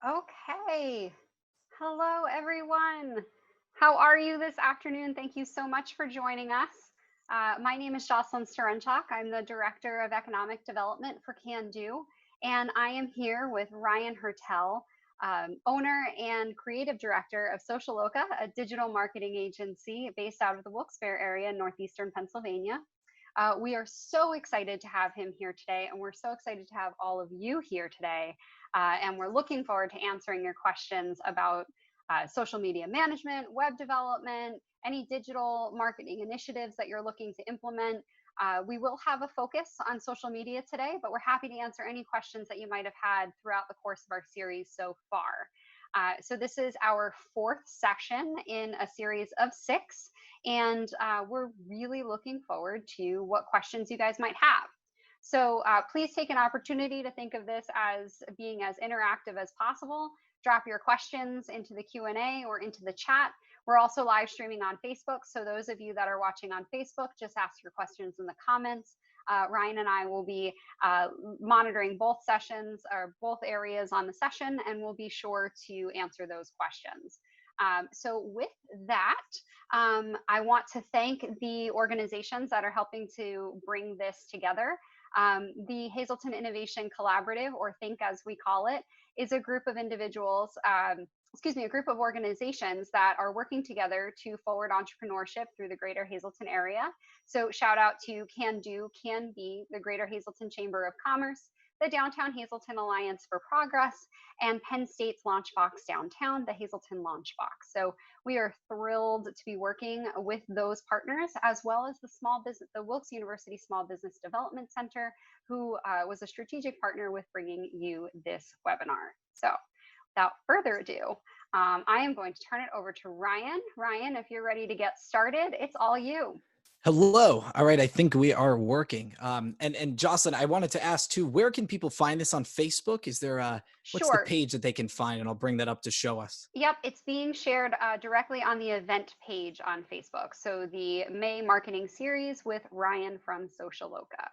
Okay. Hello, everyone. How are you this afternoon? Thank you so much for joining us. My name is Jocelyn Sterenchuk. I'm the Director of Economic Development for Can Do, and I am here with Ryan Hertel, owner and creative director of Social Loca, a digital marketing agency based out of the Wilkes-Barre area in northeastern Pennsylvania. We are so excited to have him here today, and we're so excited to have all of you here today. And we're looking forward to answering your questions about social media management, web development, any digital marketing initiatives that you're looking to implement. We will have a focus on social media today, but we're happy to answer any questions that you might have had throughout the course of our series so far. So this is our fourth session in a series of six, and we're really looking forward to what questions you guys might have. So please take an opportunity to think of this as being as interactive as possible. Drop your questions into the Q&A or into the chat. We're also live streaming on Facebook, so those of you that are watching on Facebook, just ask your questions in the comments. Ryan and I will be monitoring both sessions or both areas on the session, and we'll be sure to answer those questions. So with that, I want to thank the organizations that are helping to bring this together. The Hazleton Innovation Collaborative, or Think as we call it, is a group of individuals, a group of organizations that are working together to forward entrepreneurship through the greater Hazleton area. So shout out to Can Do, Can Be, the Greater Hazleton Chamber of Commerce, the Downtown Hazleton Alliance for Progress, and Penn State's Launchbox Downtown, the Hazleton Launchbox. So we are thrilled to be working with those partners, as well as the Wilkes University Small Business Development Center, who was a strategic partner with bringing you this webinar. So without further ado, I am going to turn it over to Ryan. Ryan, if you're ready to get started, it's all you. Hello. All right. I think we are working. And Jocelyn, I wanted to ask too, where can people find this on Facebook? Is there what's the Sure. page that they can find? And I'll bring that up to show us. Yep, it's being shared directly on the event page on Facebook. So the May marketing series with Ryan from Social Loca.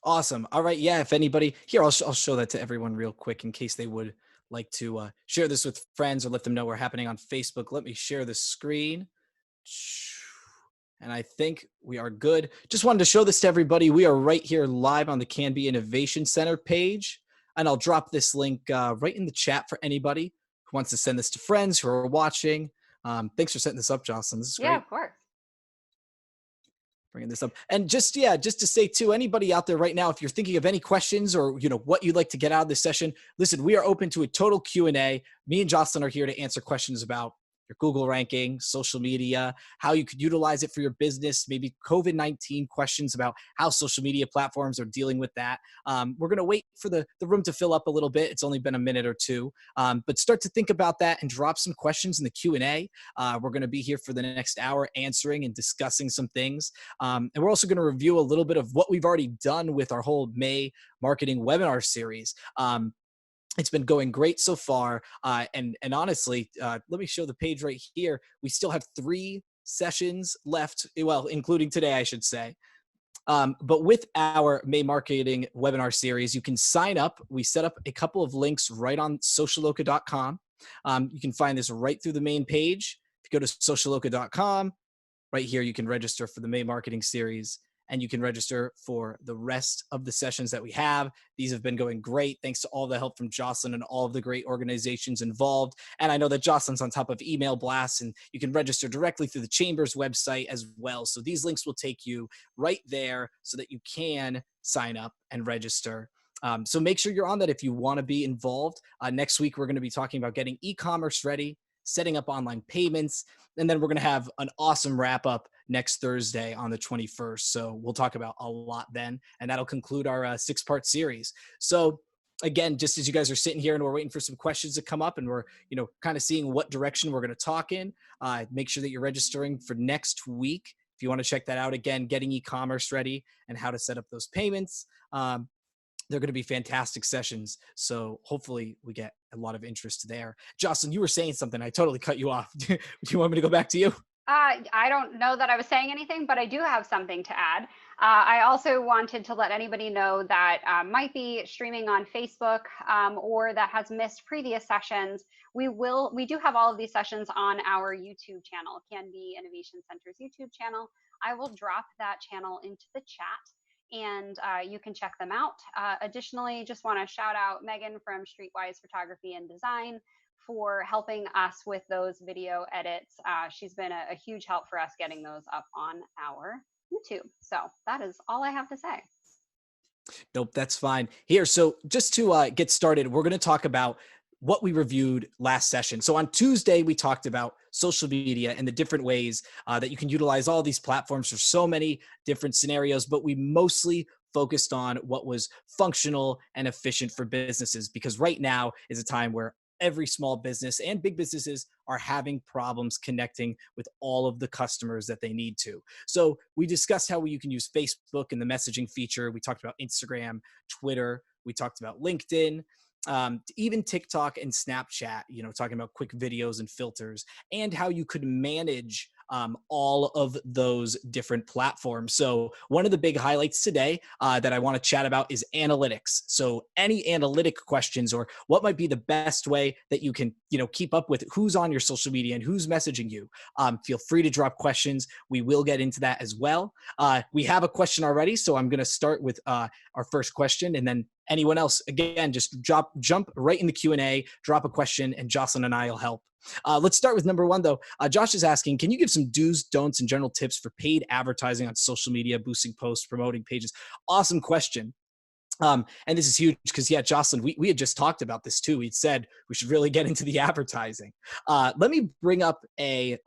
Awesome. All right. Yeah. If anybody here, I'll show that to everyone real quick in case they would like to share this with friends or let them know we're happening on Facebook. Let me share the screen. And I think we are good. Just wanted to show this to everybody. We are right here live on the Can Be Innovation Center page. And I'll drop this link right in the chat for anybody who wants to send this to friends who are watching. Thanks for setting this up, Jocelyn. This is Yeah, great. of course. Bringing this up. And just to say too, anybody out there right now, if you're thinking of any questions or what you'd like to get out of this session, listen, we are open to a total Q&A. Me and Jocelyn are here to answer questions about your Google ranking, social media, how you could utilize it for your business, maybe COVID-19 questions about how social media platforms are dealing with that. We're going to wait for the room to fill up a little bit. It's only been a minute or two, but start to think about that and drop some questions in the Q&A. We're going to be here for the next hour answering and discussing some things. And we're also going to review a little bit of what we've already done with our whole May marketing webinar series. It's been going great so far. And honestly, let me show the page right here. We still have 3 sessions left, well, including today, I should say. But with our May marketing webinar series, you can sign up. We set up a couple of links right on socialloca.com. You can find this right through the main page. If you go to socialloca.com, right here, you can register for the May marketing series, and you can register for the rest of the sessions that we have. These have been going great thanks to all the help from Jocelyn and all of the great organizations involved. And I know that Jocelyn's on top of email blasts, and you can register directly through the Chamber's website as well. So these links will take you right there so that you can sign up and register. So make sure you're on that if you want to be involved. Next week, we're going to be talking about getting e-commerce ready, setting up online payments, and then we're going to have an awesome wrap up next Thursday on the 21st. So we'll talk about a lot then, and that'll conclude our 6-part series. So again, just as you guys are sitting here and we're waiting for some questions to come up and we're, kind of seeing what direction we're going to talk in, make sure that you're registering for next week. If you want to check that out, again, getting e-commerce ready and how to set up those payments. They're going to be fantastic sessions. So hopefully we get a lot of interest there. Jocelyn, you were saying something. I totally cut you off. Do you want me to go back to you? I don't know that I was saying anything, but I do have something to add. I also wanted to let anybody know that might be streaming on Facebook or that has missed previous sessions. We do have all of these sessions on our YouTube channel, Can Be Innovation Center's YouTube channel. I will drop that channel into the chat and you can check them out. Additionally, just want to shout out Megan from Streetwise Photography and Design for helping us with those video edits. She's been a huge help for us getting those up on our YouTube. So that is all I have to say. Nope, that's fine. Here, so just to get started, we're going to talk about what we reviewed last session. So on Tuesday, we talked about social media and the different ways that you can utilize all these platforms for so many different scenarios, but we mostly focused on what was functional and efficient for businesses, because right now is a time where every small business and big businesses are having problems connecting with all of the customers that they need to. So we discussed how you can use Facebook and the messaging feature. We talked about Instagram, Twitter. We talked about LinkedIn, even TikTok and Snapchat, talking about quick videos and filters, and how you could manage all of those different platforms. So one of the big highlights today that I want to chat about is analytics. So any analytic questions, or what might be the best way that you can, keep up with who's on your social media and who's messaging you. Feel free to drop questions. We will get into that as well. We have a question already, so I'm going to start with our first question, and then anyone else, again, just jump right in the Q&A, drop a question, and Jocelyn and I will help. Let's start with number one, though. Josh is asking, can you give some do's, don'ts, and general tips for paid advertising on social media, boosting posts, promoting pages? Awesome question. And this is huge because, yeah, Jocelyn, we had just talked about this too. We'd said we should really get into the advertising. Let me bring up a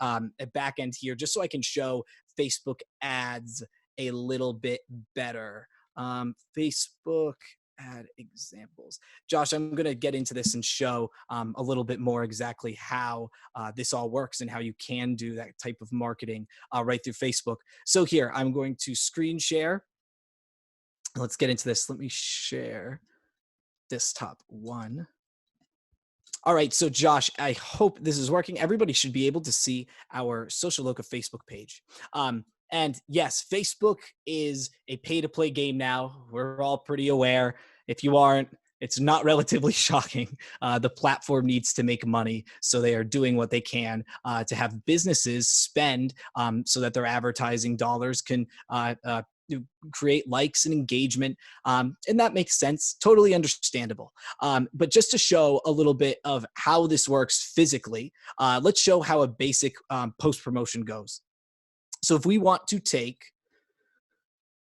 back end here just so I can show Facebook ads a little bit better. Facebook ad examples. Josh, I'm going to get into this and show a little bit more exactly how this all works and how you can do that type of marketing right through Facebook. So here, I'm going to screen share. Let's get into this. Let me share desktop one. All right, so Josh, I hope this is working. Everybody should be able to see our Social Loca Facebook page. And yes, Facebook is a pay-to-play game now. We're all pretty aware. If you aren't, it's not relatively shocking. The platform needs to make money, so they are doing what they can to have businesses spend so that their advertising dollars can create likes and engagement. And that makes sense. Totally understandable. But just to show a little bit of how this works physically, let's show how a basic post promotion goes. So if we want to take,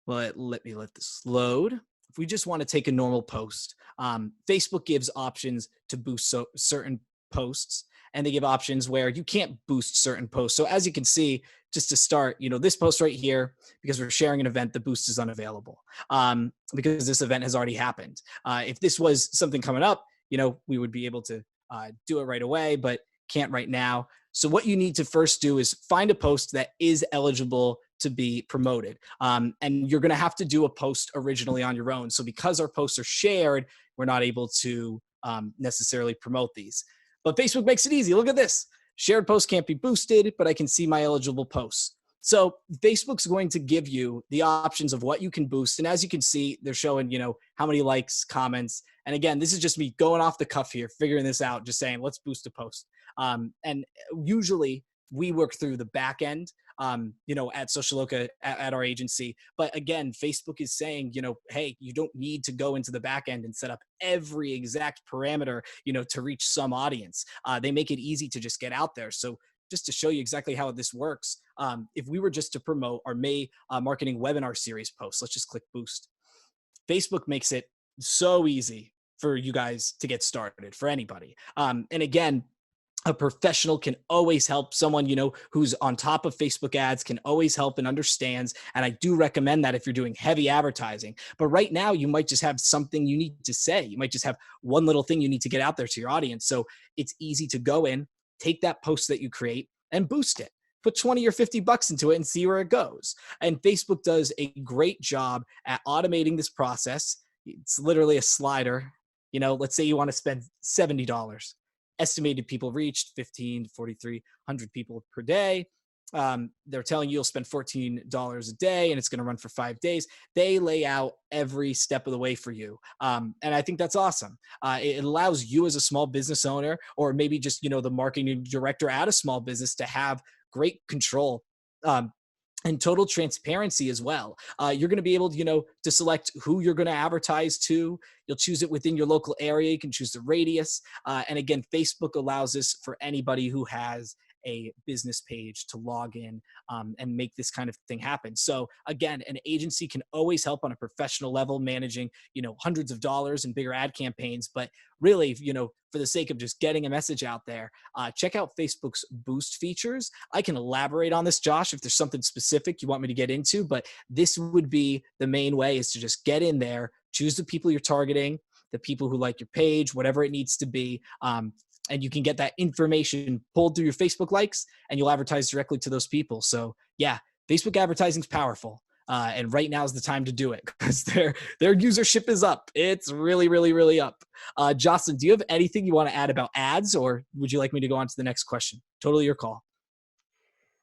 let this load. If we just want to take a normal post, Facebook gives options to boost certain posts, and they give options where you can't boost certain posts. So as you can see, just to start, this post right here, because we're sharing an event, the boost is unavailable because this event has already happened. If this was something coming up, we would be able to do it right away, but can't right now. So what you need to first do is find a post that is eligible to be promoted. And you're going to have to do a post originally on your own. So because our posts are shared, we're not able to necessarily promote these. But Facebook makes it easy. Look at this. Shared posts can't be boosted, but I can see my eligible posts. So Facebook's going to give you the options of what you can boost. And as you can see, they're showing, how many likes, comments. And again, this is just me going off the cuff here, figuring this out, just saying, let's boost a post. And usually we work through the back end, at Social Loca at our agency. But again, Facebook is saying, hey, you don't need to go into the back end and set up every exact parameter, to reach some audience. They make it easy to just get out there. So just to show you exactly how this works, if we were just to promote our May marketing webinar series post, let's just click boost. Facebook makes it so easy for you guys to get started, for anybody. And again, a professional can always help. Someone, who's on top of Facebook ads can always help and understands. And I do recommend that if you're doing heavy advertising. But right now, you might just have something you need to say. You might just have one little thing you need to get out there to your audience. So it's easy to go in, take that post that you create and boost it. Put 20 or 50 bucks into it and see where it goes. And Facebook does a great job at automating this process. It's literally a slider. Let's say you want to spend $70. Estimated people reached 15 to 4,300 people per day. they're telling you you'll spend $14 a day and it's going to run for 5 days. They lay out every step of the way for you. And I think that's awesome. It allows you as a small business owner, or maybe just, the marketing director at a small business, to have great control. And total transparency as well. You're going to be able to, to select who you're going to advertise to. You'll choose it within your local area. You can choose the radius. And again, Facebook allows this for anybody who has a business page to log in and make this kind of thing happen. So again, an agency can always help on a professional level, managing, hundreds of dollars in bigger ad campaigns. But really, for the sake of just getting a message out there, check out Facebook's boost features. I can elaborate on this, Josh, if there's something specific you want me to get into, but this would be the main way, is to just get in there, choose the people you're targeting, the people who like your page, whatever it needs to be. And you can get that information pulled through your Facebook likes, and you'll advertise directly to those people. So yeah, Facebook advertising is powerful. And right now is the time to do it, because their usership is up. It's really, really, really up. Jocelyn, do you have anything you want to add about ads, or would you like me to go on to the next question? Totally your call.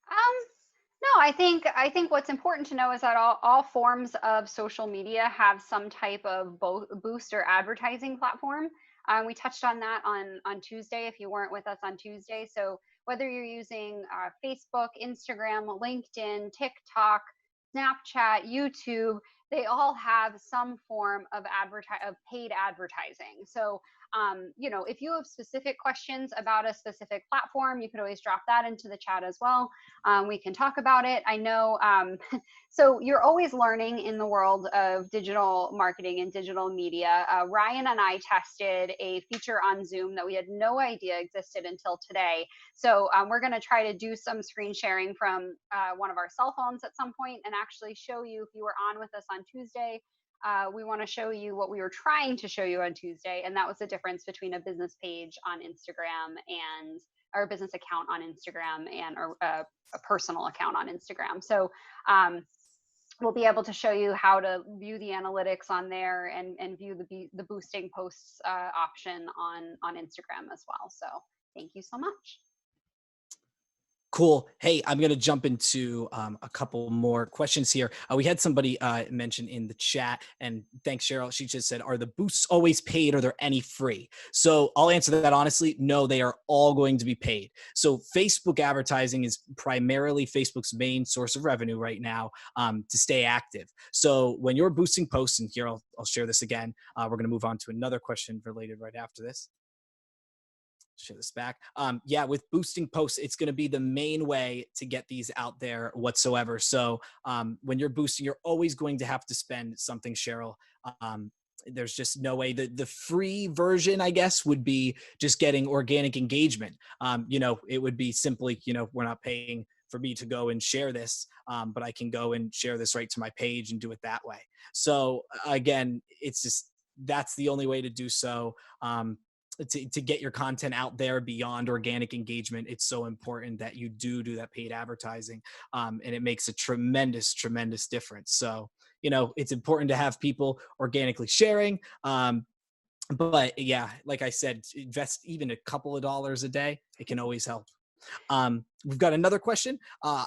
No, I think what's important to know is that all forms of social media have some type of boost or advertising platform. We touched on that on Tuesday, if you weren't with us on Tuesday. So whether you're using Facebook, Instagram, LinkedIn, TikTok, Snapchat, YouTube, they all have some form of paid advertising. So if you have specific questions about a specific platform, you could always drop that into the chat as well. We can talk about it. I know, so you're always learning in the world of digital marketing and digital media. Ryan and I tested a feature on Zoom that we had no idea existed until today. So we're going to try to do some screen sharing from one of our cell phones at some point and actually show you, if you were on with us on Tuesday, we want to show you what we were trying to show you on Tuesday, and that was the difference between a business page on Instagram or a business account on Instagram and a personal account on Instagram. So we'll be able to show you how to view the analytics on there and view the boosting posts option on Instagram as well. So thank you so much. Cool. Hey, I'm going to jump into a couple more questions here. We had somebody mention in the chat, and thanks, Cheryl. She just said, are the boosts always paid? Or are there any free? So I'll answer that honestly. No, they are all going to be paid. So Facebook advertising is primarily Facebook's main source of revenue right now to stay active. So when you're boosting posts, and here I'll share this again, we're going to move on to another question related right after this. Share this back. Yeah, with boosting posts, it's going to be the main way to get these out there whatsoever. So when you're boosting, you're always going to have to spend something, Cheryl. There's just no way. The free version, I guess, would be just getting organic engagement. It would be simply, we're not paying for me to go and share this, but I can go and share this right to my page and do it that way. So again, it's just, that's the only way to do so. To get your content out there beyond organic engagement, it's so important that you do that paid advertising, and it makes a tremendous difference. So it's important to have people organically sharing, but yeah, like I said, invest even a couple of dollars a day. It can always help. We've got another question.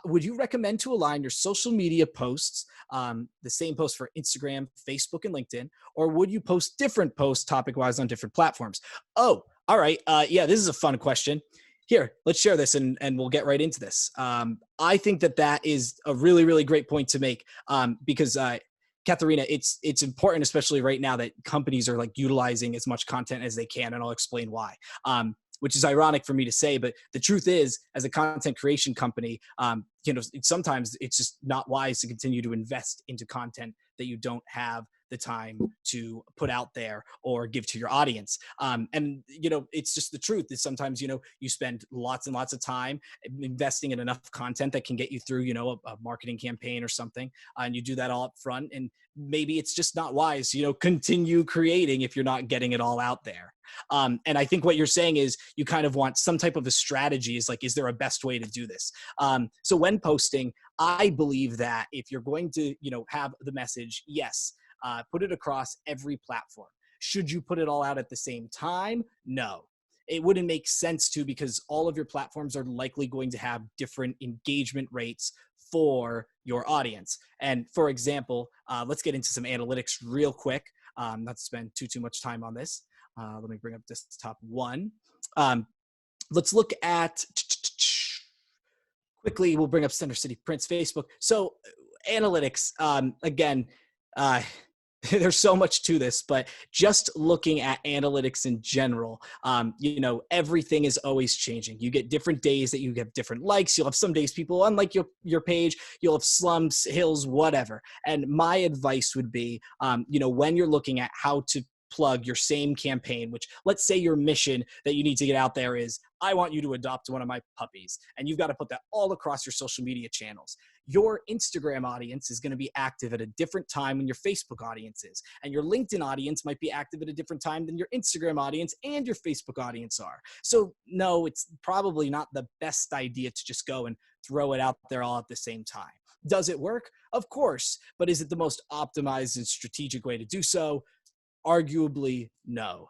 Would you recommend to align your social media posts, the same post for Instagram, Facebook, and LinkedIn, or would you post different posts topic-wise on different platforms? Oh, all right. Yeah, this is a fun question. Here, let's share this and we'll get right into this. I think that is a really, really great point to make, because Katharina, it's important, especially right now, that companies are like utilizing as much content as they can, and I'll explain why. Which is ironic for me to say, but the truth is, as a content creation company, sometimes it's just not wise to continue to invest into content that you don't have the time to put out there or give to your audience. And it's just the truth is sometimes, you spend lots and lots of time investing in enough content that can get you through, a marketing campaign or something. And you do that all up front. And maybe it's just not wise, continue creating if you're not getting it all out there. And I think what you're saying is you kind of want some type of a strategy, is like, is there a best way to do this? So when posting, I believe that if you're going to, have the message, yes, put it across every platform. Should you put it all out at the same time? No. it wouldn't make sense to, because all of your platforms are likely going to have different engagement rates for your audience. And for example, let's get into some analytics real quick. Not to spend too much time on this. Let me bring up this top one. Let's look at quickly. We'll bring up Center City Print's Facebook. So analytics, again, there's so much to this, but just looking at analytics in general, everything is always changing. You get different days that you have different likes. You'll have some days people unlike your page. You'll have slumps, hills, whatever. And my advice would be, when you're looking at how to plug your same campaign, which let's say your mission that you need to get out there is, I want you to adopt one of my puppies. And you've got to put that all across your social media channels. Your Instagram audience is going to be active at a different time than your Facebook audience is. And your LinkedIn audience might be active at a different time than your Instagram audience and your Facebook audience are. So no, it's probably not the best idea to just go and throw it out there all at the same time. Does it work? Of course. But is it the most optimized and strategic way to do so? Arguably, no.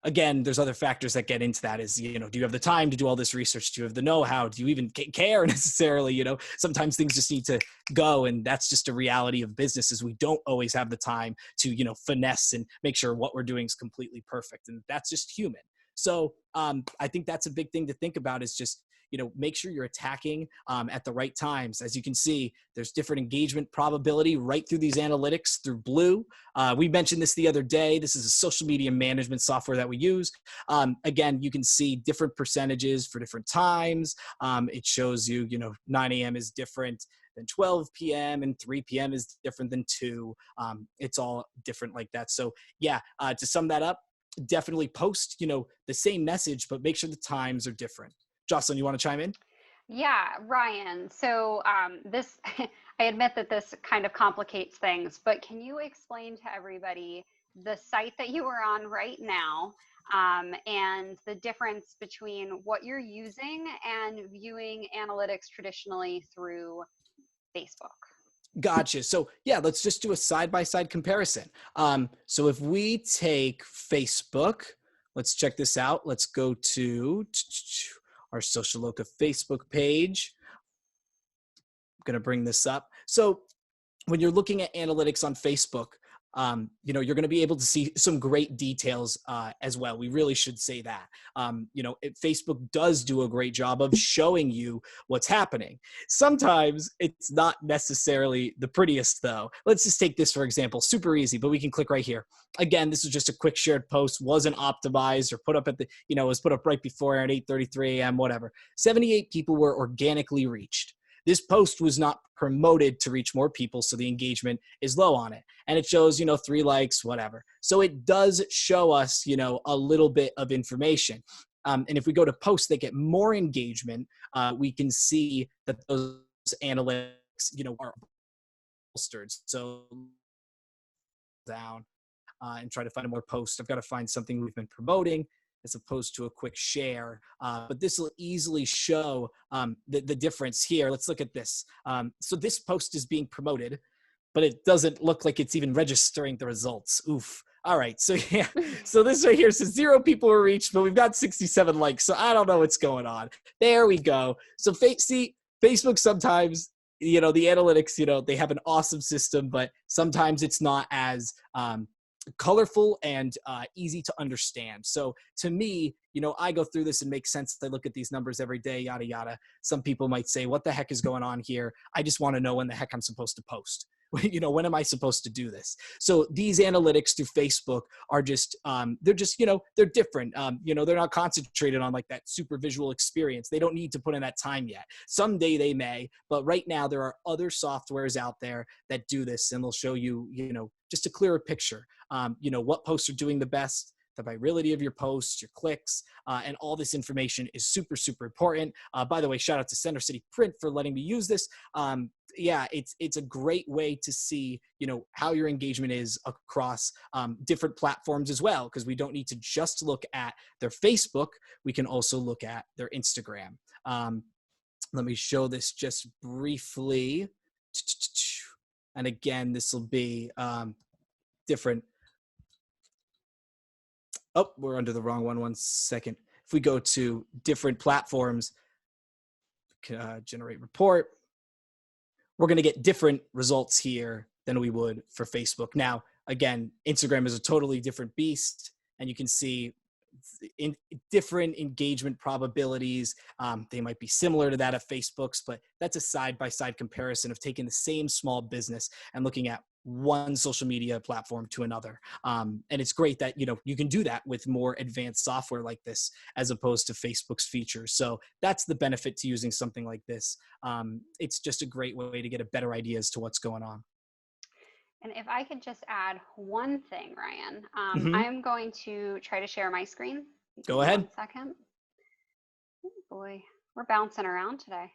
Again, there's other factors that get into that. Is, do you have the time to do all this research? Do you have the know-how? Do you even care necessarily? Sometimes things just need to go, and that's just a reality of business, is we don't always have the time to, finesse and make sure what we're doing is completely perfect. And that's just human. So I think that's a big thing to think about, is just, make sure you're attacking at the right times. As you can see, there's different engagement probability right through these analytics through Blue. We mentioned this the other day. This is a social media management software that we use. Again, you can see different percentages for different times. It shows you, 9 a.m. is different than 12 p.m. and 3 p.m. is different than 2. It's all different like that. So yeah, to sum that up, definitely post, the same message, but make sure the times are different. Jocelyn, you want to chime in? Yeah, Ryan. So this, I admit that this kind of complicates things, but can you explain to everybody the site that you are on right now, and the difference between what you're using and viewing analytics traditionally through Facebook? Gotcha. So yeah, let's just do a side-by-side comparison. So if we take Facebook, let's check this out. Let's go to our Socialoka Facebook page. I'm going to bring this up. So when you're looking at analytics on Facebook, you're going to be able to see some great details as well. We really should say that. Facebook does do a great job of showing you what's happening. Sometimes it's not necessarily the prettiest, though. Let's just take this for example. Super easy, but we can click right here. Again, this is just a quick shared post, wasn't optimized or put up at the, was put up right before at 8:33 a.m., whatever. 78 people were organically reached. This post was not promoted to reach more people, so the engagement is low on it. And it shows, 3 likes, whatever. So it does show us, a little bit of information. And if we go to posts that get more engagement, we can see that those analytics, are bolstered. So down and try to find a more post. I've got to find something we've been promoting as opposed to a quick share. But this will easily show the difference here. Let's look at this. So this post is being promoted, but it doesn't look like it's even registering the results. Oof. All right. So yeah. So this right here says 0 people were reached, but we've got 67 likes. So I don't know what's going on. There we go. So see, Facebook sometimes, the analytics, they have an awesome system, but sometimes it's not as colorful and easy to understand. So to me, I go through this and make sense. I look at these numbers every day, yada, yada. Some people might say, what the heck is going on here? I just want to know when the heck I'm supposed to post. When am I supposed to do this? So these analytics through Facebook are just, they're just, they're different. They're not concentrated on like that super visual experience. They don't need to put in that time yet. Someday they may, but right now there are other softwares out there that do this, and they'll show you, just a clearer picture. What posts are doing the best, the virality of your posts, your clicks, and all this information is super, super important. By the way, shout out to Center City Print for letting me use this. Yeah, it's a great way to see, how your engagement is across different platforms as well, because we don't need to just look at their Facebook. We can also look at their Instagram. Let me show this just briefly. And again, this will be different. Oh, we're under the wrong one. 1 second. If we go to different platforms, generate report, we're going to get different results here than we would for Facebook. Now, again, Instagram is a totally different beast, and you can see in different engagement probabilities. They might be similar to that of Facebook's, but that's a side-by-side comparison of taking the same small business and looking at one social media platform to another. And it's great that, you can do that with more advanced software like this, as opposed to Facebook's features. So that's the benefit to using something like this. It's just a great way to get a better idea as to what's going on. And if I could just add one thing, Ryan, Mhm. I'm going to try to share my screen. Go ahead. 1 second. Oh boy, we're bouncing around today.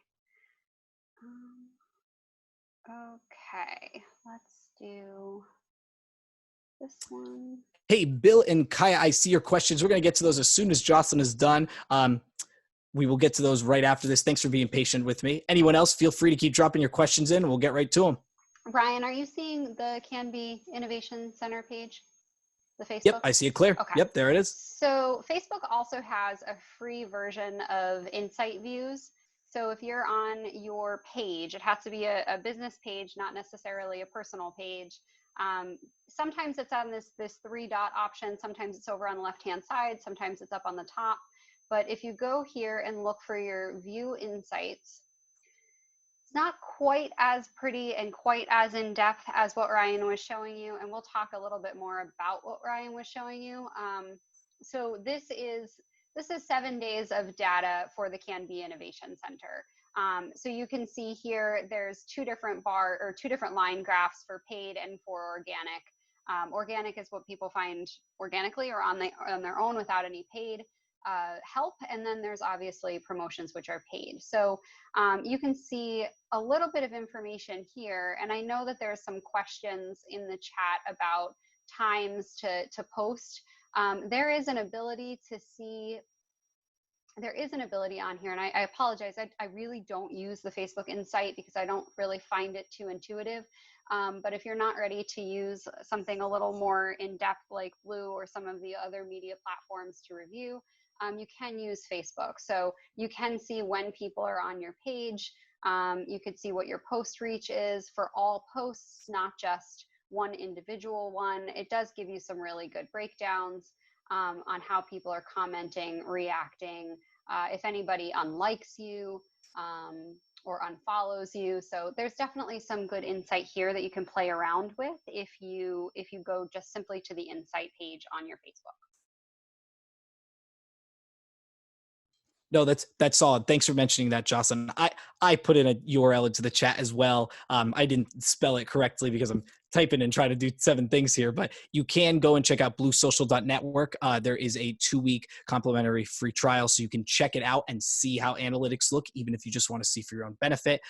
Okay, let's do this one. Hey, Bill and Kaya, I see your questions. We're going to get to those as soon as Jocelyn is done. We will get to those right after this. Thanks for being patient with me. Anyone else, feel free to keep dropping your questions in. We'll get right to them. Ryan, are you seeing the Can-Be Innovation Center page? The Facebook? Yep, I see it clear. Okay. Yep, there it is. So Facebook also has a free version of Insight Views. So if you're on your page, it has to be a business page, not necessarily a personal page. Sometimes it's on this 3-dot option. Sometimes it's over on the left-hand side. Sometimes it's up on the top. But if you go here and look for your View Insights, it's not quite as pretty and quite as in depth as what Ryan was showing you. And we'll talk a little bit more about what Ryan was showing you. So this is 7 days of data for the Can-Be Innovation Center. So you can see here, there's two different line graphs for paid and for organic. Organic is what people find organically or on their own without any paid help. And then there's obviously promotions, which are paid. So you can see a little bit of information here. And I know that there's some questions in the chat about times to post. There is an ability to see, there is an ability on here, and I apologize, I really don't use the Facebook Insight because I don't really find it too intuitive. But if you're not ready to use something a little more in depth like Blue or some of the other media platforms to review, you can use Facebook. So you can see when people are on your page. You could see what your post reach is for all posts, not just one individual one. It does give you some really good breakdowns on how people are commenting, reacting, if anybody unlikes you or unfollows you. So there's definitely some good insight here that you can play around with if you go just simply to the Insight page on your Facebook. No, that's solid. Thanks for mentioning that, Jocelyn. I put in a URL into the chat as well. I didn't spell it correctly because I'm typing and trying to do 7 things here, but you can go and check out bluesocial.network. There is a 2-week complimentary free trial, so you can check it out and see how analytics look, even if you just want to see for your own benefit.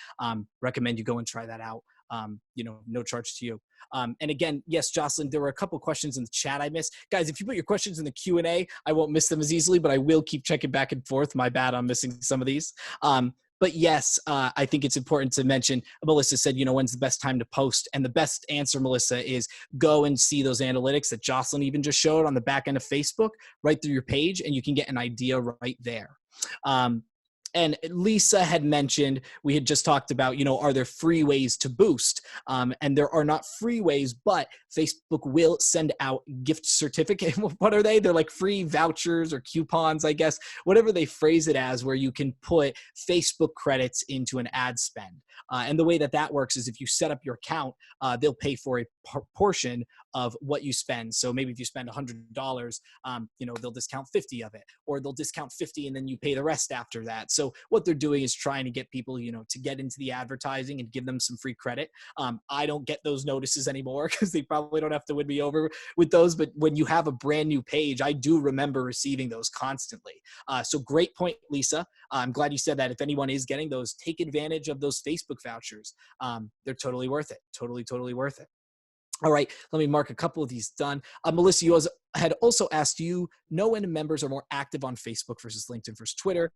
Recommend you go and try that out. No charge to you. And again, yes, Jocelyn, there were a couple questions in the chat I missed. Guys, if you put your questions in the Q&A, I won't miss them as easily, but I will keep checking back and forth. My bad, I'm missing some of these. But yes, I think it's important to mention, Melissa said, when's the best time to post? And the best answer, Melissa, is go and see those analytics that Jocelyn even just showed on the back end of Facebook, right through your page, and you can get an idea right there. And Lisa had mentioned, we had just talked about, are there free ways to boost? And there are not free ways, but Facebook will send out gift certificate. What are they? They're like free vouchers or coupons, I guess, whatever they phrase it as, where you can put Facebook credits into an ad spend. And the way that works is if you set up your account, they'll pay for a portion of what you spend. So maybe if you spend $100, they'll discount 50 of it, or they'll discount 50 and then you pay the rest after that. So what they're doing is trying to get people, to get into the advertising and give them some free credit. I don't get those notices anymore because they probably don't have to win me over with those. But when you have a brand new page, I do remember receiving those constantly. So great point, Lisa. I'm glad you said that. If anyone is getting those, take advantage of those Facebook vouchers. They're totally worth it. Totally worth it. All right, let me mark a couple of these done. Melissa, you had also asked, know when members are more active on Facebook versus LinkedIn versus Twitter?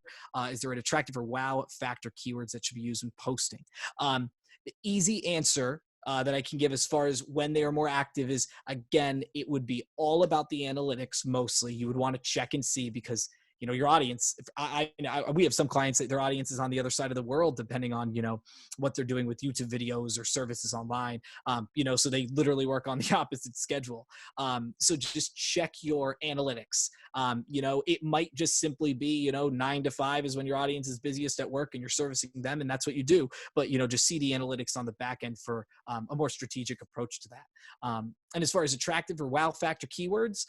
Is there an attractive or wow factor keywords that should be used when posting? The easy answer that I can give as far as when they are more active is, again, it would be all about the analytics mostly. You would want to check and see because your audience, if we have some clients that their audience is on the other side of the world, depending on, what they're doing with YouTube videos or services online. So they literally work on the opposite schedule. So just check your analytics. It might just simply be, 9 to 5 is when your audience is busiest at work and you're servicing them, and that's what you do. But, just see the analytics on the back end for a more strategic approach to that. And as far as attractive or wow factor keywords,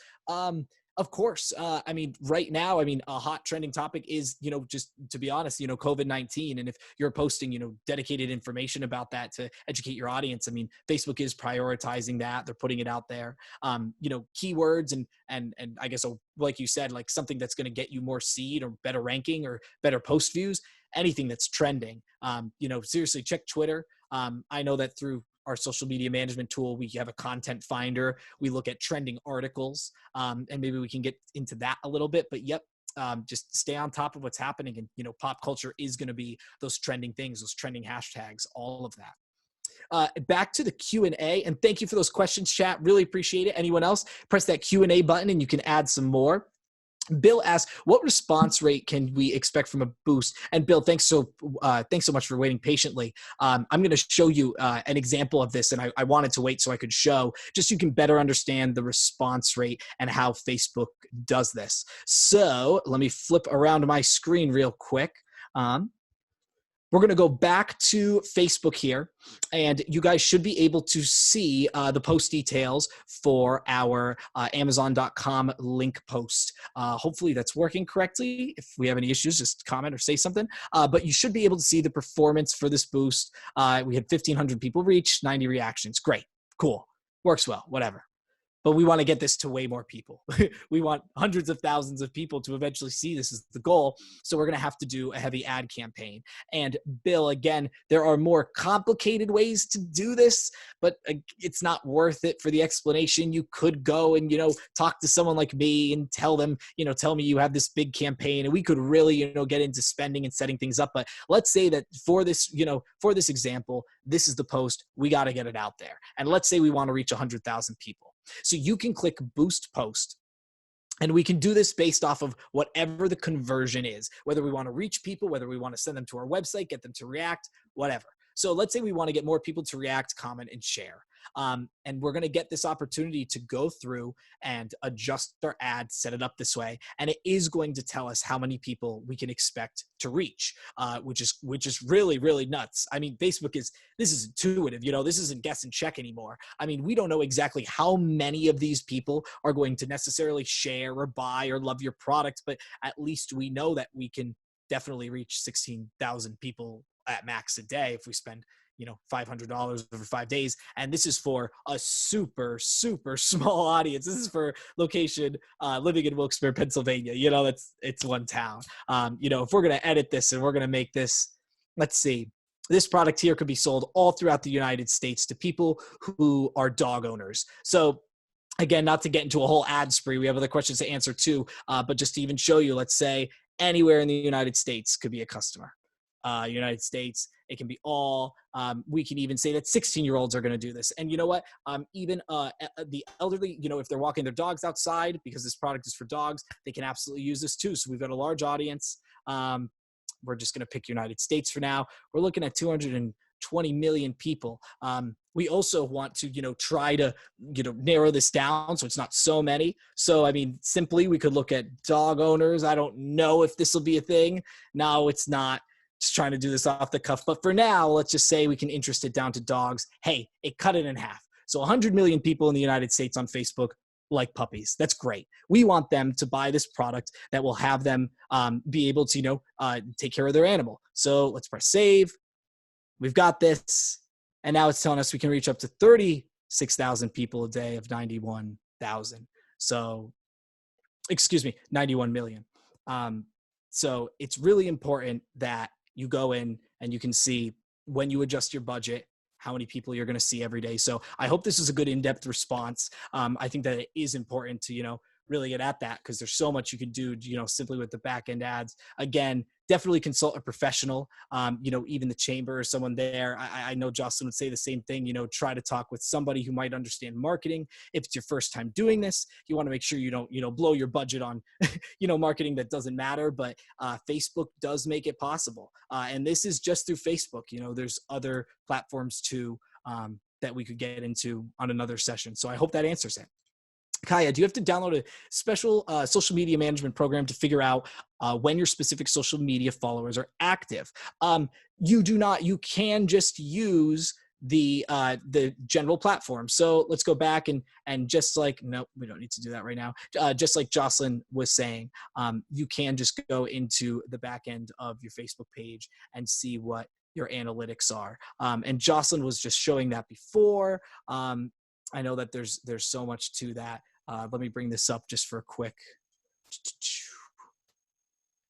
of course. Right now, a hot trending topic is, just to be honest, COVID-19. And if you're posting, dedicated information about that to educate your audience, Facebook is prioritizing that. They're putting it out there. Keywords and I guess, like you said, like something that's going to get you more seed or better ranking or better post views, anything that's trending. Seriously, check Twitter. I know that through our social media management tool, we have a content finder. We look at trending articles, and maybe we can get into that a little bit. But yep, just stay on top of what's happening. And, pop culture is going to be those trending things, those trending hashtags, all of that. Back to the Q&A, and thank you for those questions, chat. Really appreciate it. Anyone else, press that Q&A button and you can add some more. Bill asks, what response rate can we expect from a boost? And Bill, thanks so much for waiting patiently. I'm going to show you an example of this, and I wanted to wait so I could show, just so you can better understand the response rate and how Facebook does this. So let me flip around my screen real quick. We're going to go back to Facebook here, and you guys should be able to see the post details for our Amazon.com link post. Hopefully that's working correctly. If we have any issues, just comment or say something. But you should be able to see the performance for this boost. We had 1,500 people reach, 90 reactions. Great. Cool. Works well. Whatever. But we want to get this to way more people. We want hundreds of thousands of people to eventually see this is the goal. So we're going to have to do a heavy ad campaign. And Bill, again, there are more complicated ways to do this, but it's not worth it for the explanation. You could go and, talk to someone like me and tell them, tell me you have this big campaign, and we could really, get into spending and setting things up. But let's say that for this example, this is the post. We got to get it out there. And let's say we want to reach 100,000 people. So you can click Boost Post, and we can do this based off of whatever the conversion is, whether we want to reach people, whether we want to send them to our website, get them to react, whatever. So let's say we want to get more people to react, comment, and share. And we're going to get this opportunity to go through and adjust our ad, set it up this way. And it is going to tell us how many people we can expect to reach, which is really, really nuts. Facebook this is intuitive, this isn't guess and check anymore. We don't know exactly how many of these people are going to necessarily share or buy or love your product, but at least we know that we can definitely reach 16,000 people at max a day if we spend $500 over 5 days. And this is for a super, super small audience. This is for location, living in Wilkes-Barre, Pennsylvania. It's one town. If we're going to edit this and we're going to make this, let's see, this product here could be sold all throughout the United States to people who are dog owners. So again, not to get into a whole ad spree, we have other questions to answer too, but just to even show you, let's say anywhere in the United States could be a customer. United States, it can be all, we can even say that 16-year-olds are going to do this. And you know what? Even the elderly, if they're walking their dogs outside, because this product is for dogs, they can absolutely use this too. So we've got a large audience. We're just going to pick United States for now. We're looking at 220 million people. We also want to, try to, narrow this down so it's not so many. So, simply we could look at dog owners. I don't know if this will be a thing. No, it's not. Just trying to do this off the cuff. But for now, let's just say we can interest it down to dogs. Hey, it cut it in half. So 100 million people in the United States on Facebook like puppies. That's great. We want them to buy this product that will have them be able to, take care of their animal. So let's press save. We've got this. And now it's telling us we can reach up to 36,000 people a day of 91,000. So, 91 million. So it's really important that you go in and you can see when you adjust your budget, how many people you're going to see every day. So I hope this is a good in-depth response. I think that it is important to, really get at that because there's so much you can do, simply with the back-end ads. Again, definitely consult a professional. Even the chamber or someone there. I know Jocelyn would say the same thing. Try to talk with somebody who might understand marketing. If it's your first time doing this, you want to make sure you don't, blow your budget on, marketing that doesn't matter. But Facebook does make it possible. And this is just through Facebook. There's other platforms too that we could get into on another session. So I hope that answers it. Kaya, do you have to download a special social media management program to figure out when your specific social media followers are active? You do not. You can just use the general platform. So let's go back and just like, nope, we don't need to do that right now. Just like Jocelyn was saying, you can just go into the back end of your Facebook page and see what your analytics are. And Jocelyn was just showing that before. I know that there's so much to that. Let me bring this up just for a quick.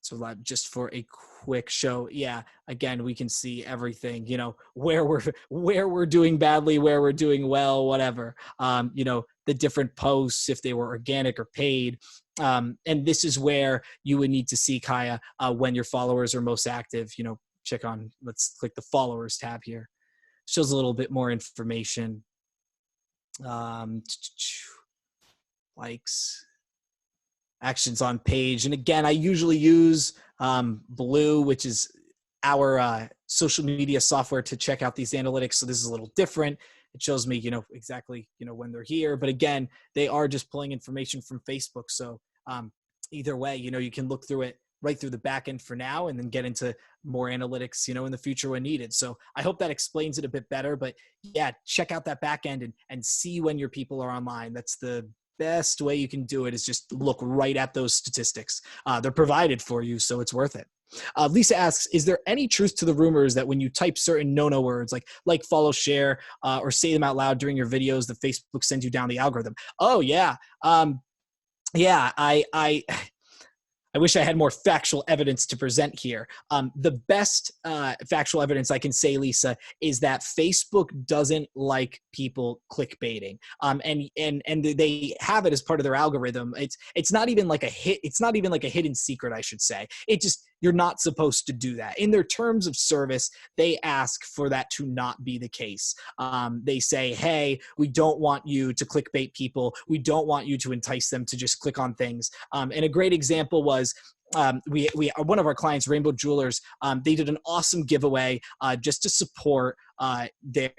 So just for a quick show. Yeah. Again, we can see everything, where we're doing badly, where we're doing well, whatever, the different posts, if they were organic or paid. And this is where you would need to see, Kaya, when your followers are most active, let's click the followers tab here. Shows a little bit more information. Likes, actions on page. And again, I usually use Blue, which is our social media software to check out these analytics. So this is a little different. It shows me, exactly, when they're here. But again, they are just pulling information from Facebook. So either way, you can look through it right through the back end for now and then get into more analytics, in the future when needed. So I hope that explains it a bit better. But yeah, check out that back end and see when your people are online. That's the best way you can do it, is just look right at those statistics. They're provided for you, so it's worth it. Lisa asks, is there any truth to the rumors that when you type certain no-no words like follow, share, or say them out loud during your videos, that Facebook sends you down the algorithm? Oh yeah. Yeah, I wish I had more factual evidence to present here. The best factual evidence I can say, Lisa, is that Facebook doesn't like people clickbaiting, and they have it as part of their algorithm. It's not even like a hit. It's not even like a hidden secret, I should say. You're not supposed to do that. In their terms of service, they ask for that to not be the case. They say, hey, we don't want you to clickbait people. We don't want you to entice them to just click on things. And a great example was, we one of our clients, Rainbow Jewelers, they did an awesome giveaway just to support their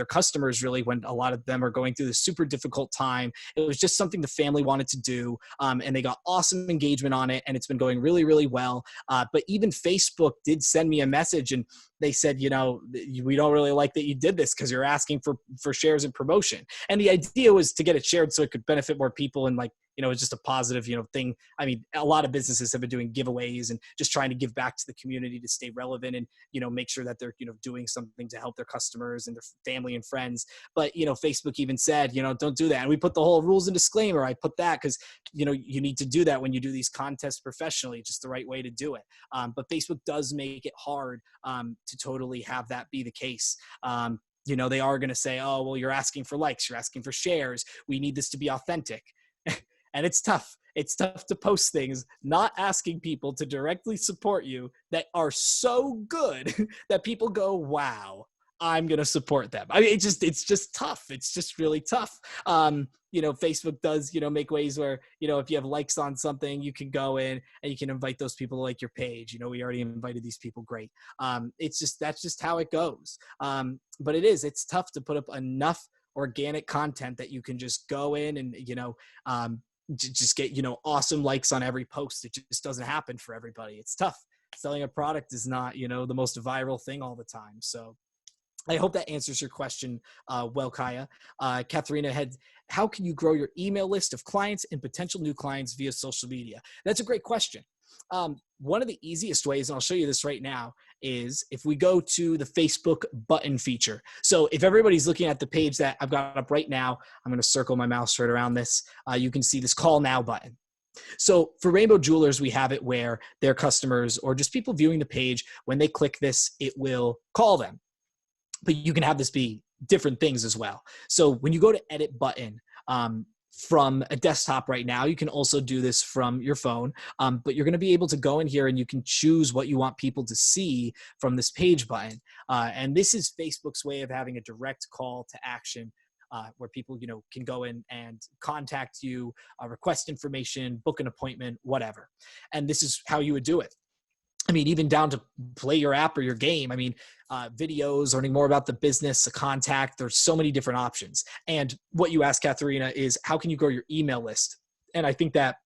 customers, really, when a lot of them are going through this super difficult time. It was just something the family wanted to do, and they got awesome engagement on it, and it's been going really, really well. But even Facebook did send me a message, and they said, we don't really like that you did this because you're asking for shares and promotion. And the idea was to get it shared so it could benefit more people, and it's just a positive, thing. I mean, a lot of businesses have been doing giveaways and just trying to give back to the community to stay relevant and, make sure that they're, doing something to help their customers and their family and friends. But, Facebook even said, don't do that. And we put the whole rules and disclaimer. I put that because, you need to do that when you do these contests professionally, just the right way to do it. But Facebook does make it hard to totally have that be the case. They are going to say, oh, well, you're asking for likes, you're asking for shares. We need this to be authentic. And it's tough. It's tough to post things not asking people to directly support you that are so good that people go, wow, I'm going to support them. I mean, it's just tough. It's just really tough. Facebook does, make ways where, if you have likes on something, you can go in and you can invite those people to like your page. We already invited these people. Great. That's just how it goes. But it's tough to put up enough organic content that you can just go in and, just get, awesome likes on every post. It just doesn't happen for everybody. It's tough. Selling a product is not, the most viral thing all the time. So I hope that answers your question well, Kaya. Katharina had, how can you grow your email list of clients and potential new clients via social media? That's a great question. One of the easiest ways, and I'll show you this right now, is if we go to the Facebook button feature. So if everybody's looking at the page that I've got up right now, I'm going to circle my mouse right around this. You can see this call now button. So for Rainbow Jewelers, we have it where their customers or just people viewing the page, when they click this, it will call them. But you can have this be different things as well. So when you go to edit button, from a desktop right now. You can also do this from your phone, but you're going to be able to go in here and you can choose what you want people to see from this page button. And this is Facebook's way of having a direct call to action, where people, can go in and contact you, request information, book an appointment, whatever. And this is how you would do it. I mean, even down to play your app or your game. I mean, videos, learning more about the business, the contact. There's so many different options. And what you asked, Katharina, is how can you grow your email list? And I think that,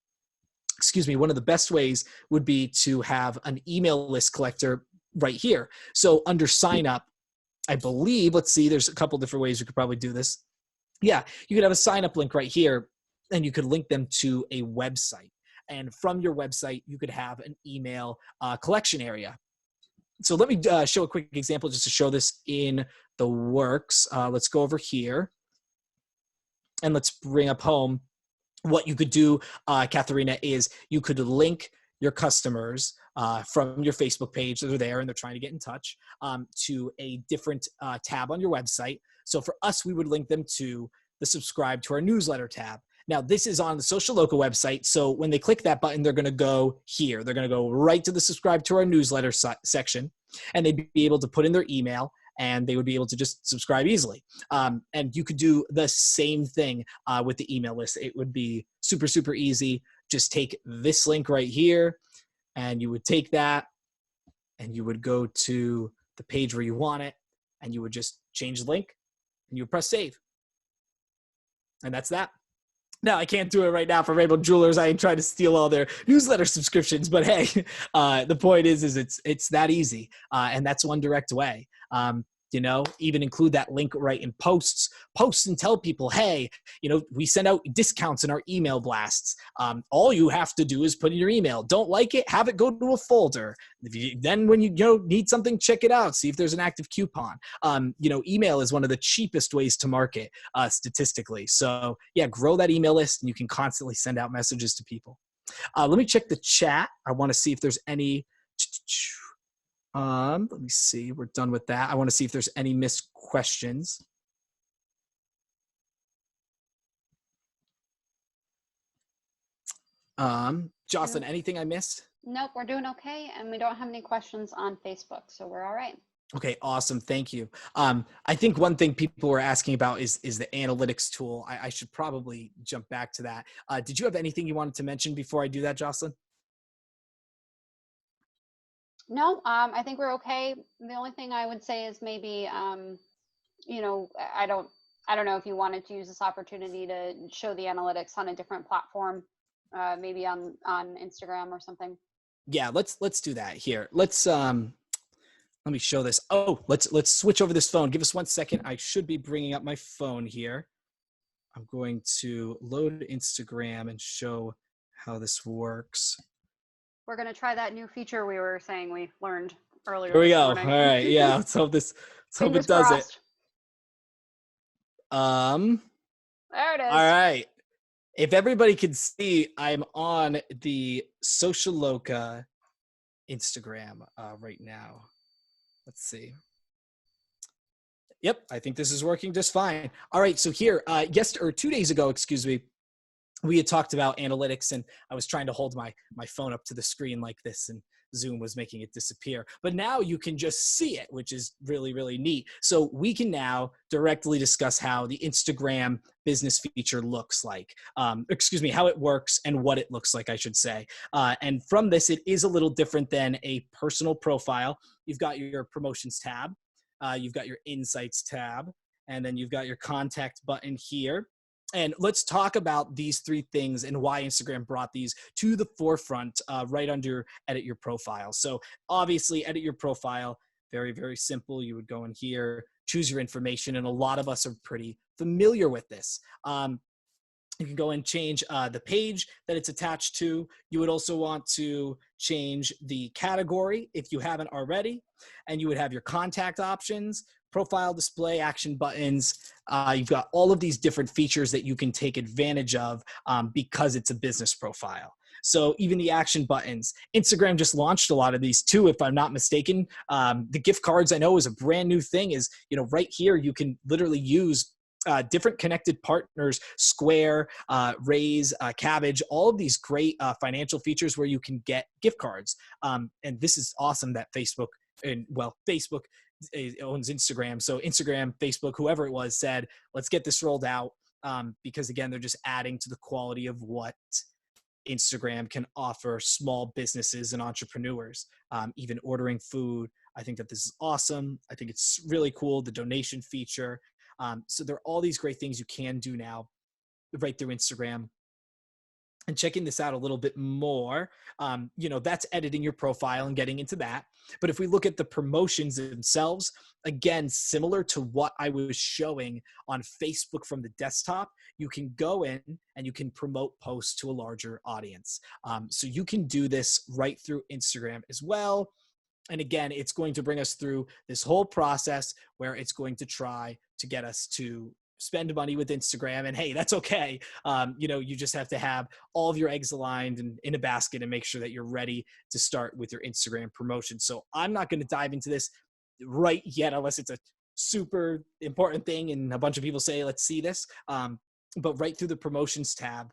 one of the best ways would be to have an email list collector right here. So under sign up, I believe, let's see, there's a couple different ways you could probably do this. Yeah, you could have a sign up link right here, and you could link them to a website. And from your website, you could have an email collection area. So let me show a quick example just to show this in the works. Let's go over here and let's bring up home. What you could do, Katharina, is you could link your customers from your Facebook page that are there and they're trying to get in touch to a different tab on your website. So for us, we would link them to the subscribe to our newsletter tab. Now, this is on the Social Local website, so when they click that button, they're going to go here. They're going to go right to the subscribe to our newsletter section, and they'd be able to put in their email, and they would be able to just subscribe easily. And you could do the same thing with the email list. It would be super, super easy. Just take this link right here, and you would take that, and you would go to the page where you want it, and you would just change the link, and you would press save. And that's that. Now, I can't do it right now for Rainbow Jewelers. I ain't trying to steal all their newsletter subscriptions, but hey, the point is it's that easy, and that's one direct way. Even include that link right in posts and tell people, hey, we send out discounts in our email blasts. All you have to do is put in your email. Don't like it, have it go to a folder. Then when you need something, check it out, see if there's an active coupon. Email is one of the cheapest ways to market statistically. So yeah, grow that email list and you can constantly send out messages to people. Let me check the chat. I want to see if there's any. Let me see. We're done with that. I want to see if there's any missed questions. Jocelyn, anything I missed? Nope, we're doing okay, and we don't have any questions on Facebook, so we're all right. Okay, awesome. Thank you. I think one thing people were asking about is the analytics tool. I should probably jump back to that. Did you have anything you wanted to mention before I do that, Jocelyn? No, I think we're okay. The only thing I would say is maybe, I don't know if you wanted to use this opportunity to show the analytics on a different platform, maybe on Instagram or something. Yeah, let's do that here. Let me show this. Oh, let's switch over this phone. Give us 1 second. I should be bringing up my phone here. I'm going to load Instagram and show how this works. We're going to try that new feature we were saying we learned earlier. Here we go. All right. Yeah. Let's hope it does it. There it is. All right. If everybody can see, I'm on the Social Loca Instagram right now. Let's see. Yep. I think this is working just fine. All right. So here, 2 days ago, we had talked about analytics, and I was trying to hold my phone up to the screen like this, and Zoom was making it disappear. But now you can just see it, which is really, really neat. So we can now directly discuss how the Instagram business feature looks like, how it works and what it looks like, I should say. And from this, it is a little different than a personal profile. You've got your promotions tab, you've got your insights tab, and then you've got your contact button here. And let's talk about these three things and why Instagram brought these to the forefront right under edit your profile. So obviously edit your profile, very, very simple. You would go in here, choose your information. And a lot of us are pretty familiar with this. You can go and change the page that it's attached to. You would also want to change the category if you haven't already. And you would have your contact options, profile display, action buttons. You've got all of these different features that you can take advantage of because it's a business profile. So even the action buttons, Instagram just launched a lot of these too, if I'm not mistaken. The gift cards I know is a brand new thing. Is right here you can literally use different connected partners, Square, Raise, Cabbage, all of these great financial features where you can get gift cards. And this is awesome that Facebook owns Instagram. So Instagram, Facebook, whoever it was said, let's get this rolled out, because again, they're just adding to the quality of what Instagram can offer small businesses and entrepreneurs, even ordering food. I think that this is awesome. I think it's really cool, the donation feature. So there are all these great things you can do now right through Instagram. And checking this out a little bit more, that's editing your profile and getting into that. But if we look at the promotions themselves, again, similar to what I was showing on Facebook from the desktop, you can go in and you can promote posts to a larger audience. So you can do this right through Instagram as well. And again, it's going to bring us through this whole process where it's going to try to get us to spend money with Instagram. And hey, that's okay. You just have to have all of your eggs aligned and in a basket and make sure that you're ready to start with your Instagram promotion. So I'm not going to dive into this right yet, unless it's a super important thing and a bunch of people say, let's see this. But right through the promotions tab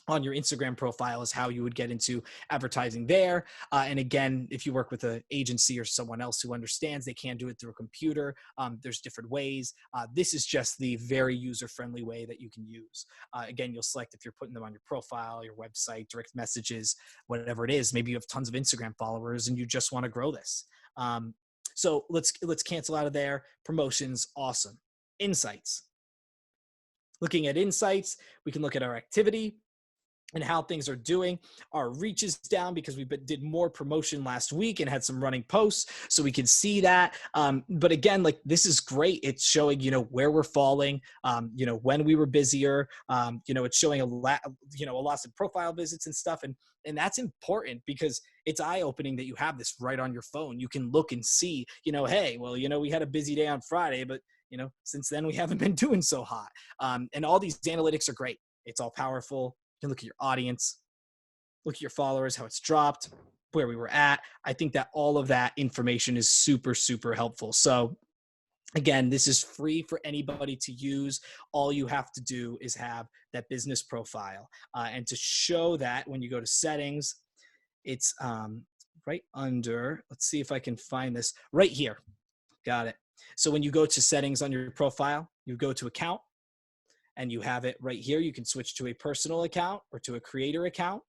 on your Instagram profile is how you would get into advertising there. And again, if you work with an agency or someone else who understands, they can do it through a computer. There's different ways. This is just the very user-friendly way that you can use. Again, you'll select if you're putting them on your profile, your website, direct messages, whatever it is. Maybe you have tons of Instagram followers and you just want to grow this. So let's cancel out of there. Promotions, awesome. Insights. Looking at insights, we can look at our activity and how things are doing. Our reach is down because we did more promotion last week and had some running posts, so we can see that. But again, like, this is great. It's showing, where we're falling, when we were busier. It's showing a loss in profile visits and stuff. And that's important because it's eye-opening that you have this right on your phone. You can look and see, hey, well, we had a busy day on Friday, but since then we haven't been doing so hot. And all these analytics are great. It's all powerful. You can look at your audience, look at your followers, how it's dropped, where we were at. I think that all of that information is super, super helpful. So again, this is free for anybody to use. All you have to do is have that business profile. And to show that, when you go to settings, it's right under, let's see if I can find this right here. Got it. So when you go to settings on your profile, you go to account, and you have it right here. You can switch to a personal account or to a creator account.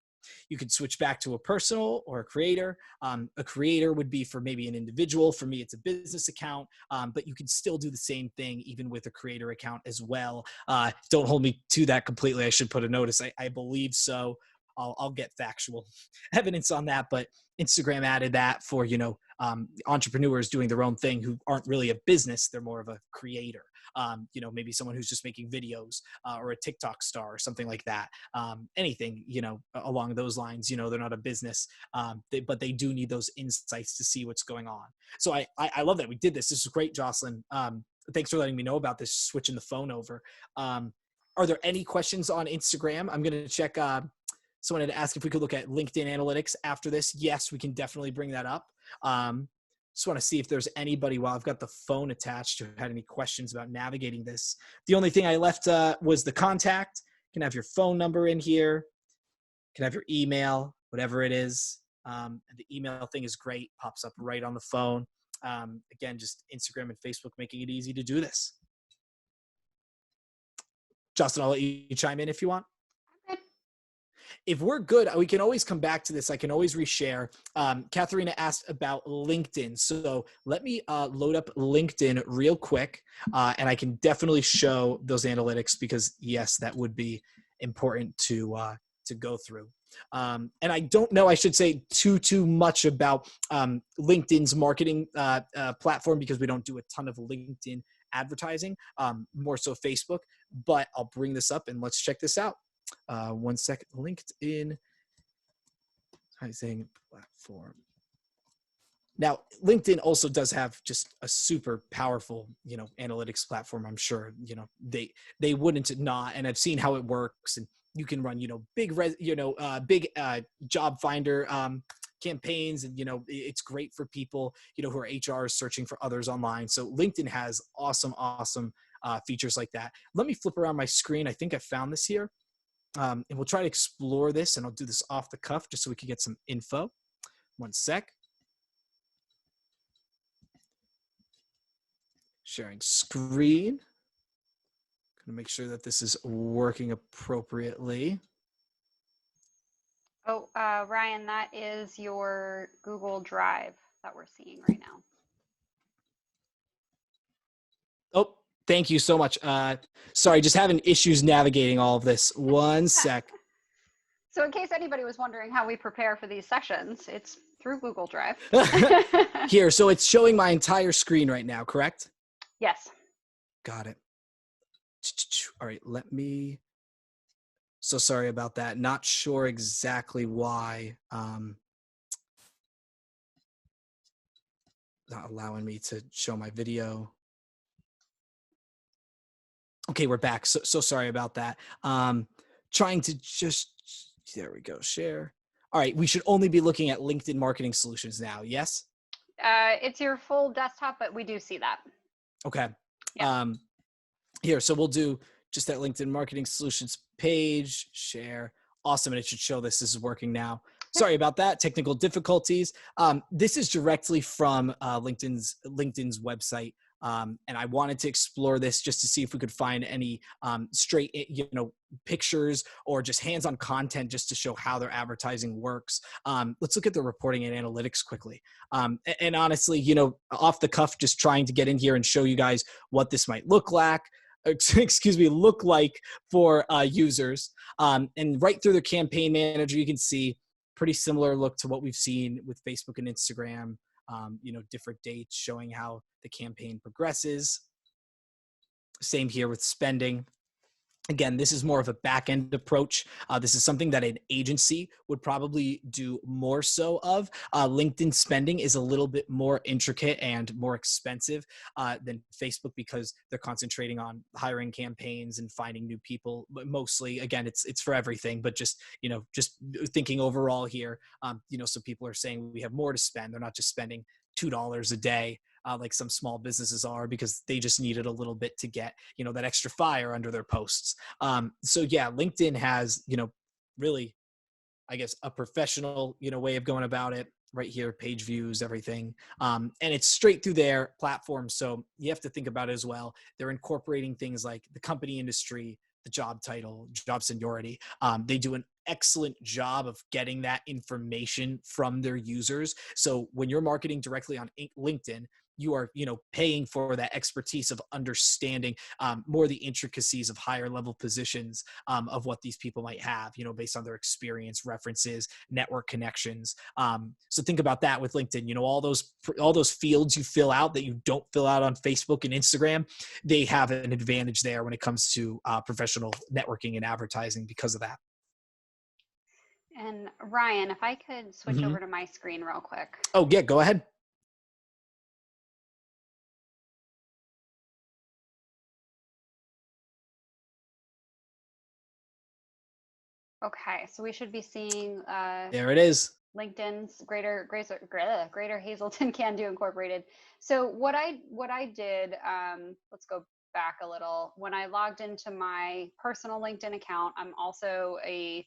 You can switch back to a personal or a creator. A creator would be for maybe an individual. For me, it's a business account, but you can still do the same thing even with a creator account as well. Don't hold me to that completely. I should put a notice. I believe so. I'll get factual evidence on that, but Instagram added that for, entrepreneurs doing their own thing who aren't really a business. They're more of a creator. Maybe someone who's just making videos, or a TikTok star or something like that. Anything, along those lines, they're not a business, but they do need those insights to see what's going on. So I love that we did this. This is great, Jocelyn. Thanks for letting me know about this, switching the phone over. Are there any questions on Instagram? I'm going to check. Someone had asked if we could look at LinkedIn analytics after this. Yes, we can definitely bring that up. Just want to see if there's anybody, while I've got the phone attached, who had any questions about navigating this. The only thing I left was the contact. You can have your phone number in here. You can have your email, whatever it is. And the email thing is great. Pops up right on the phone. Again, just Instagram and Facebook making it easy to do this. Justin, I'll let you chime in if you want. If we're good, we can always come back to this. I can always reshare. Katharina asked about LinkedIn. So let me load up LinkedIn real quick, and I can definitely show those analytics because, yes, that would be important to go through. And I don't know, I should say too much about LinkedIn's marketing platform because we don't do a ton of LinkedIn advertising, more so Facebook. But I'll bring this up and let's check this out. 1 second. LinkedIn advertising platform. Now, LinkedIn also does have just a super powerful, analytics platform. I'm sure, they wouldn't not. And I've seen how it works. And you can run, big job finder campaigns, and it's great for people, who are HR searching for others online. So LinkedIn has awesome features like that. Let me flip around my screen. I think I found this here. And we'll try to explore this, and I'll do this off the cuff just so we can get some info. One sec. Sharing screen. Gonna make sure that this is working appropriately. Oh, Ryan, that is your Google Drive that we're seeing right now. Oh, thank you so much. Sorry, just having issues navigating all of this. One sec. So in case anybody was wondering how we prepare for these sessions, it's through Google Drive. Here, so it's showing my entire screen right now, correct? Yes. Got it. All right, let me, so sorry about that. Not sure exactly why not allowing me to show my video. Okay, we're back. So sorry about that. Trying to just, there we go, share. All right, we should only be looking at LinkedIn Marketing Solutions now, yes? It's your full desktop, but we do see that. Okay. Yeah. Here, so we'll do just that LinkedIn Marketing Solutions page, share. Awesome, and it should show this is working now. Sorry about that, technical difficulties. This is directly from LinkedIn's website. And I wanted to explore this just to see if we could find any straight, pictures or just hands-on content just to show how their advertising works. Let's look at the reporting and analytics quickly. And honestly, off the cuff, just trying to get in here and show you guys what this might look like. Look like for users. And right through the campaign manager, you can see pretty similar look to what we've seen with Facebook and Instagram. Different dates showing how the campaign progresses. Same here with spending. Again, this is more of a back-end approach. This is something that an agency would probably do more so of. LinkedIn spending is a little bit more intricate and more expensive than Facebook because they're concentrating on hiring campaigns and finding new people. But mostly, again, it's for everything. But just thinking overall here, so people are saying we have more to spend. They're not just spending $2 a day. Like some small businesses are because they just needed a little bit to get, that extra fire under their posts. So yeah, LinkedIn has, really, I guess, a professional, way of going about it right here, page views, everything. And it's straight through their platform. So you have to think about it as well. They're incorporating things like the company industry, the job title, job seniority. They do an excellent job of getting that information from their users. So when you're marketing directly on LinkedIn, you are, paying for that expertise of understanding more the intricacies of higher level positions of what these people might have, based on their experience, references, network connections. So think about that with LinkedIn. All those fields you fill out that you don't fill out on Facebook and Instagram, they have an advantage there when it comes to professional networking and advertising because of that. And Ryan, if I could switch over to my screen real quick. Oh yeah, go ahead. Okay, so we should be seeing there it is. LinkedIn's Greater Hazleton Can Do Incorporated. So what I did, let's go back a little. When I logged into my personal LinkedIn account, I'm also a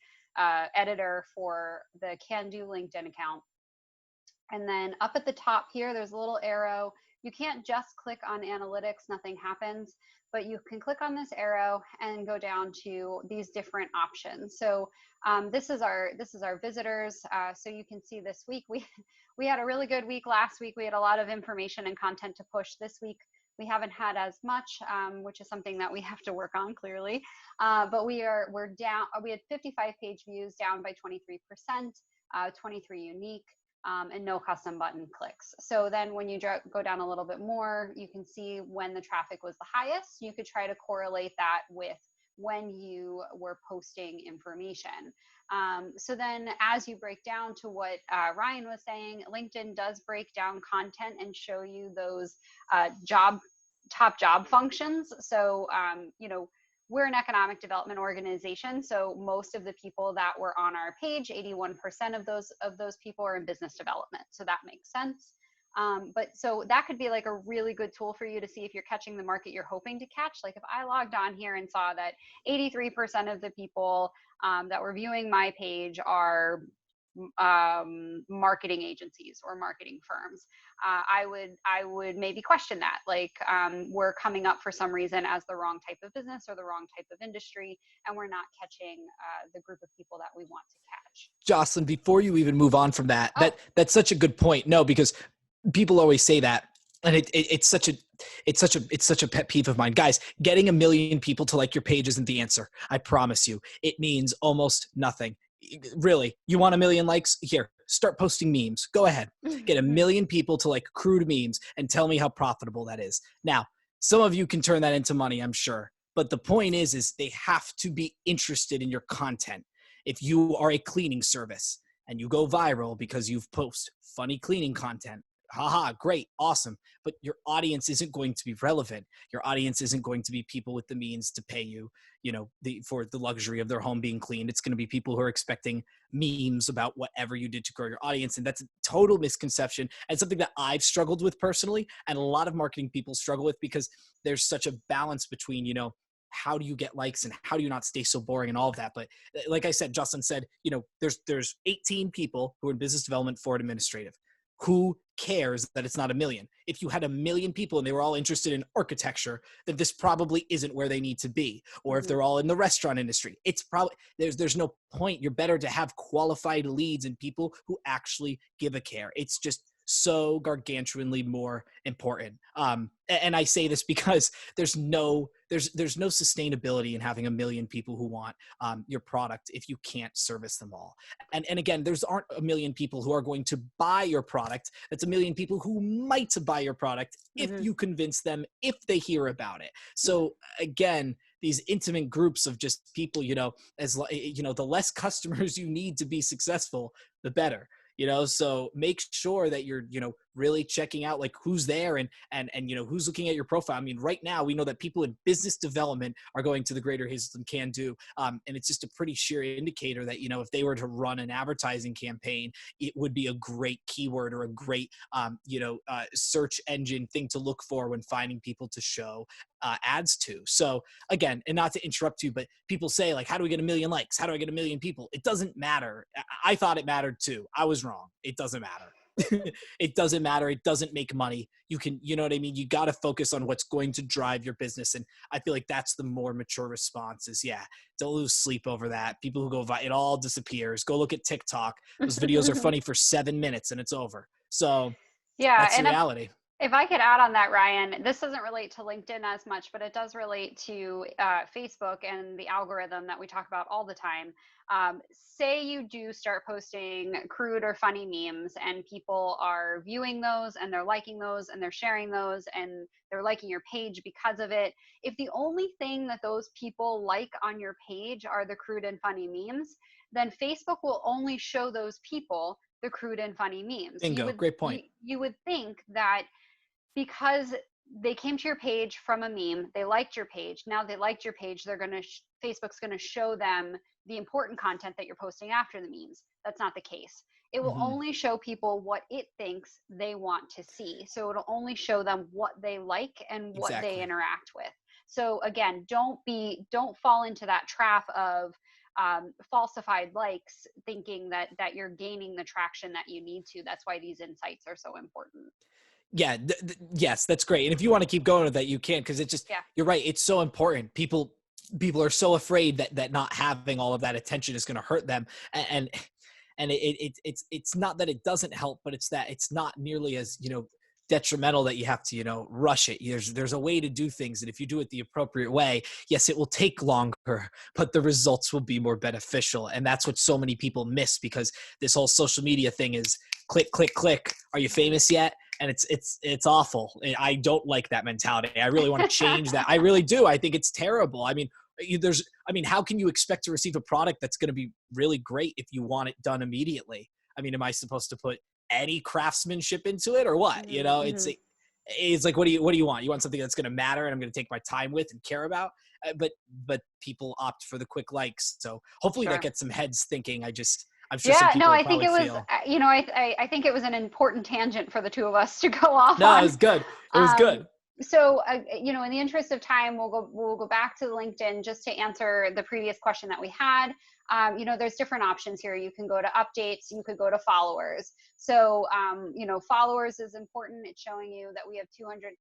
editor for the Can Do LinkedIn account. And then up at the top here, there's a little arrow. You can't just click on analytics, nothing happens, but you can click on this arrow and go down to these different options. So this is our visitors. So you can see this week, we had a really good week last week. We had a lot of information and content to push this week. We haven't had as much, which is something that we have to work on clearly. But we're down, we had 55 page views, down by 23%, 23 unique. And no custom button clicks. So then when you go down a little bit more, you can see when the traffic was the highest. You could try to correlate that with when you were posting information. So then as you break down to what Ryan was saying, LinkedIn does break down content and show you those top job functions. So, we're an economic development organization. So most of the people that were on our page, 81% of those people are in business development. So that makes sense. But so that could be like a really good tool for you to see if you're catching the market you're hoping to catch. Like if I logged on here and saw that 83% of the people that were viewing my page are marketing agencies or marketing firms, I would maybe question that. Like we're coming up for some reason as the wrong type of business or the wrong type of industry, and we're not catching the group of people that we want to catch. Jocelyn, before you even move on from that, Oh. that's such a good point. No, because people always say that, and it's such a pet peeve of mine. Guys, getting 1 million people to like your page isn't the answer. I promise you, it means almost nothing. Really, you want 1 million likes? Here, start posting memes. Go ahead, get 1 million people to like crude memes and tell me how profitable that is. Now, some of you can turn that into money, I'm sure, but the point is they have to be interested in your content. If you are a cleaning service and you go viral because you've posted funny cleaning content, haha, great, awesome. But your audience isn't going to be relevant. Your audience isn't going to be people with the means to pay you, for the luxury of their home being cleaned. It's going to be people who are expecting memes about whatever you did to grow your audience. And that's a total misconception and something that I've struggled with personally. And a lot of marketing people struggle with because there's such a balance between, how do you get likes and how do you not stay so boring and all of that. But like I said, Jocelyn said, there's 18 people who are in business development for administrative. Who cares that it's not 1 million? If you had 1 million people and they were all interested in architecture, then this probably isn't where they need to be. Or if they're all in the restaurant industry, it's probably, there's no point. You're better to have qualified leads and people who actually give a care. It's just so gargantuanly more important. And I say this because there's no sustainability in having 1 million people who want your product if you can't service them all. And again, there's aren't 1 million people who are going to buy your product. That's 1 million people who might buy your product if you convince them, if they hear about it. So again, these intimate groups of just people, the less customers you need to be successful, the better. So make sure that you're, really checking out like who's there and who's looking at your profile. I mean, right now we know that people in business development are going to the Greater Hazleton Can Do. And it's just a pretty sheer indicator that, if they were to run an advertising campaign, it would be a great keyword or a great, search engine thing to look for when finding people to show ads to. So again, and not to interrupt you, but people say like, how do we get 1 million likes? How do I get 1 million people? It doesn't matter. I thought it mattered too. I was wrong. It doesn't matter. It doesn't matter. It doesn't make money. You can, you know what I mean? You got to focus on what's going to drive your business. And I feel like that's the more mature response is, don't lose sleep over that. People who go, it all disappears. Go look at TikTok. Those videos are funny for 7 minutes and it's over. So that's the reality. If I could add on that, Ryan, this doesn't relate to LinkedIn as much, but it does relate to Facebook and the algorithm that we talk about all the time. Say you do start posting crude or funny memes and people are viewing those and they're liking those and they're sharing those and they're liking your page because of it. If the only thing that those people like on your page are the crude and funny memes, then Facebook will only show those people the crude and funny memes. Bingo, great point. You would think that because they came to your page from a meme, they liked your page. Now they liked your page, Facebook's going to show them the important content that you're posting after the memes. That's not the case. It will only show people what it thinks they want to see. So it'll only show them what they like and what they interact with. So again, don't fall into that trap of falsified likes, thinking that you're gaining the traction that you need to. That's why these insights are so important. Yeah. Yes, that's great. And if you want to keep going with that, you can, because it's just, you're right. It's so important. People are so afraid that not having all of that attention is going to hurt them. And it's not that it doesn't help, but it's that it's not nearly as, detrimental that you have to, rush it. There's a way to do things. And if you do it the appropriate way, yes, it will take longer, but the results will be more beneficial. And that's what so many people miss, because this whole social media thing is click, click, click. Are you famous yet? And it's awful. I don't like that mentality. I really want to change that. I really do. I think it's terrible. I mean, how can you expect to receive a product that's going to be really great if you want it done immediately? I mean, am I supposed to put any craftsmanship into it or what? It's like, what do you want? You want something that's going to matter and I'm going to take my time with and care about. But people opt for the quick likes. So hopefully that gets some heads thinking. I'm sure some Yeah, no, people will I think probably it was, feel. I think it was an important tangent for the two of us to go off No, it on. was good. It was Um, good. so, in the interest of time, we'll go back to LinkedIn just to answer the previous question that we had. There's different options here. You can go to updates. You could go to followers. So, followers is important. It's showing you that we have 200.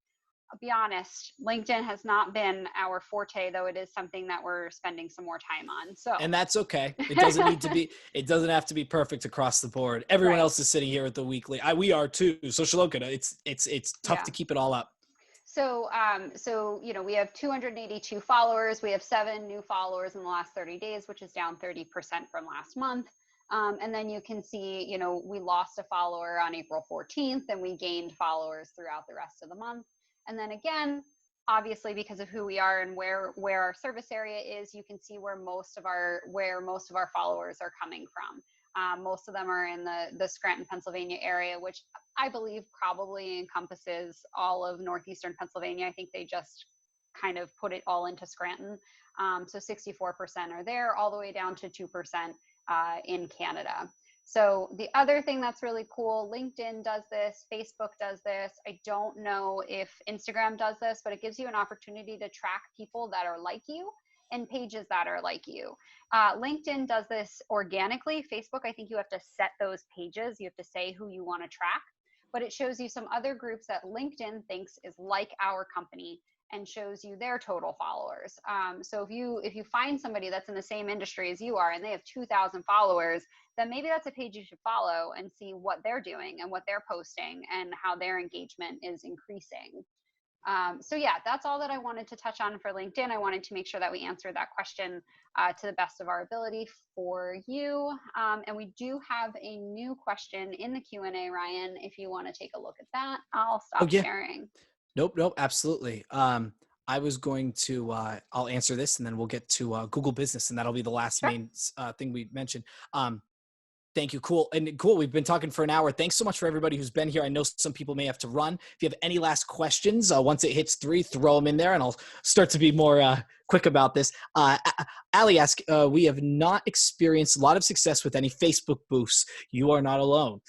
I'll be honest, LinkedIn has not been our forte, though it is something that we're spending some more time on. So, And that's okay. It doesn't need to be, it doesn't have to be perfect across the board. Everyone right. else is sitting here at the weekly. We are too. So Shaloka, it's tough Yeah. to keep it all up. So, we have 282 followers. We have 7 new followers in the last 30 days, which is down 30% from last month. And then you can see, we lost a follower on April 14th, and we gained followers throughout the rest of the month. And then again, obviously, because of who we are and where our service area is, you can see where most of our followers are coming from. Most of them are in the Scranton, Pennsylvania area, which I believe probably encompasses all of northeastern Pennsylvania. I think they just kind of put it all into Scranton. So 64% are there, all the way down to 2% in Canada. So the other thing that's really cool, LinkedIn does this, Facebook does this. I don't know if Instagram does this, but it gives you an opportunity to track people that are like you and pages that are like you. LinkedIn does this organically. Facebook, I think you have to set those pages. You have to say who you want to track, but it shows you some other groups that LinkedIn thinks is like our company and shows you their total followers. So if you find somebody that's in the same industry as you are and they have 2,000 followers, then maybe that's a page you should follow and see what they're doing and what they're posting and how their engagement is increasing. So yeah, that's all that I wanted to touch on for LinkedIn. I wanted to make sure that we answered that question to the best of our ability for you. And we do have a new question in the Q&A, Ryan. If you want to take a look at that, I'll Oh stop yeah. sharing. Nope, absolutely. I was going to, I'll answer this and then we'll get to Google Business, and that'll be the last Sure. main thing we mentioned. Thank you. Cool. And cool. We've been talking for an hour. Thanks so much for everybody who's been here. I know some people may have to run. If you have any last questions, once it hits 3, throw them in there and I'll start to be more quick about this. Ali asked, we have not experienced a lot of success with any Facebook boosts. You are not alone.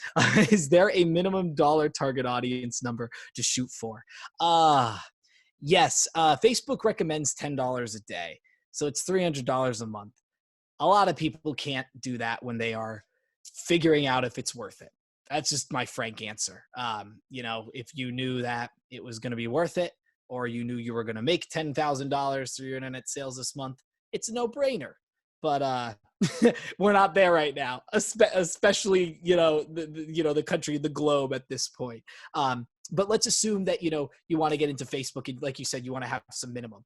Is there a minimum dollar target audience number to shoot for? Yes. Facebook recommends $10 a day. So it's $300 a month. A lot of people can't do that when they are figuring out if it's worth it. That's just my frank answer. If you knew that it was going to be worth it, or you knew you were going to make $10,000 through your internet sales this month, it's a no-brainer. But we're not there right now, especially the country, the globe at this point. But let's assume that you want to get into Facebook, and like you said, you want to have some minimum.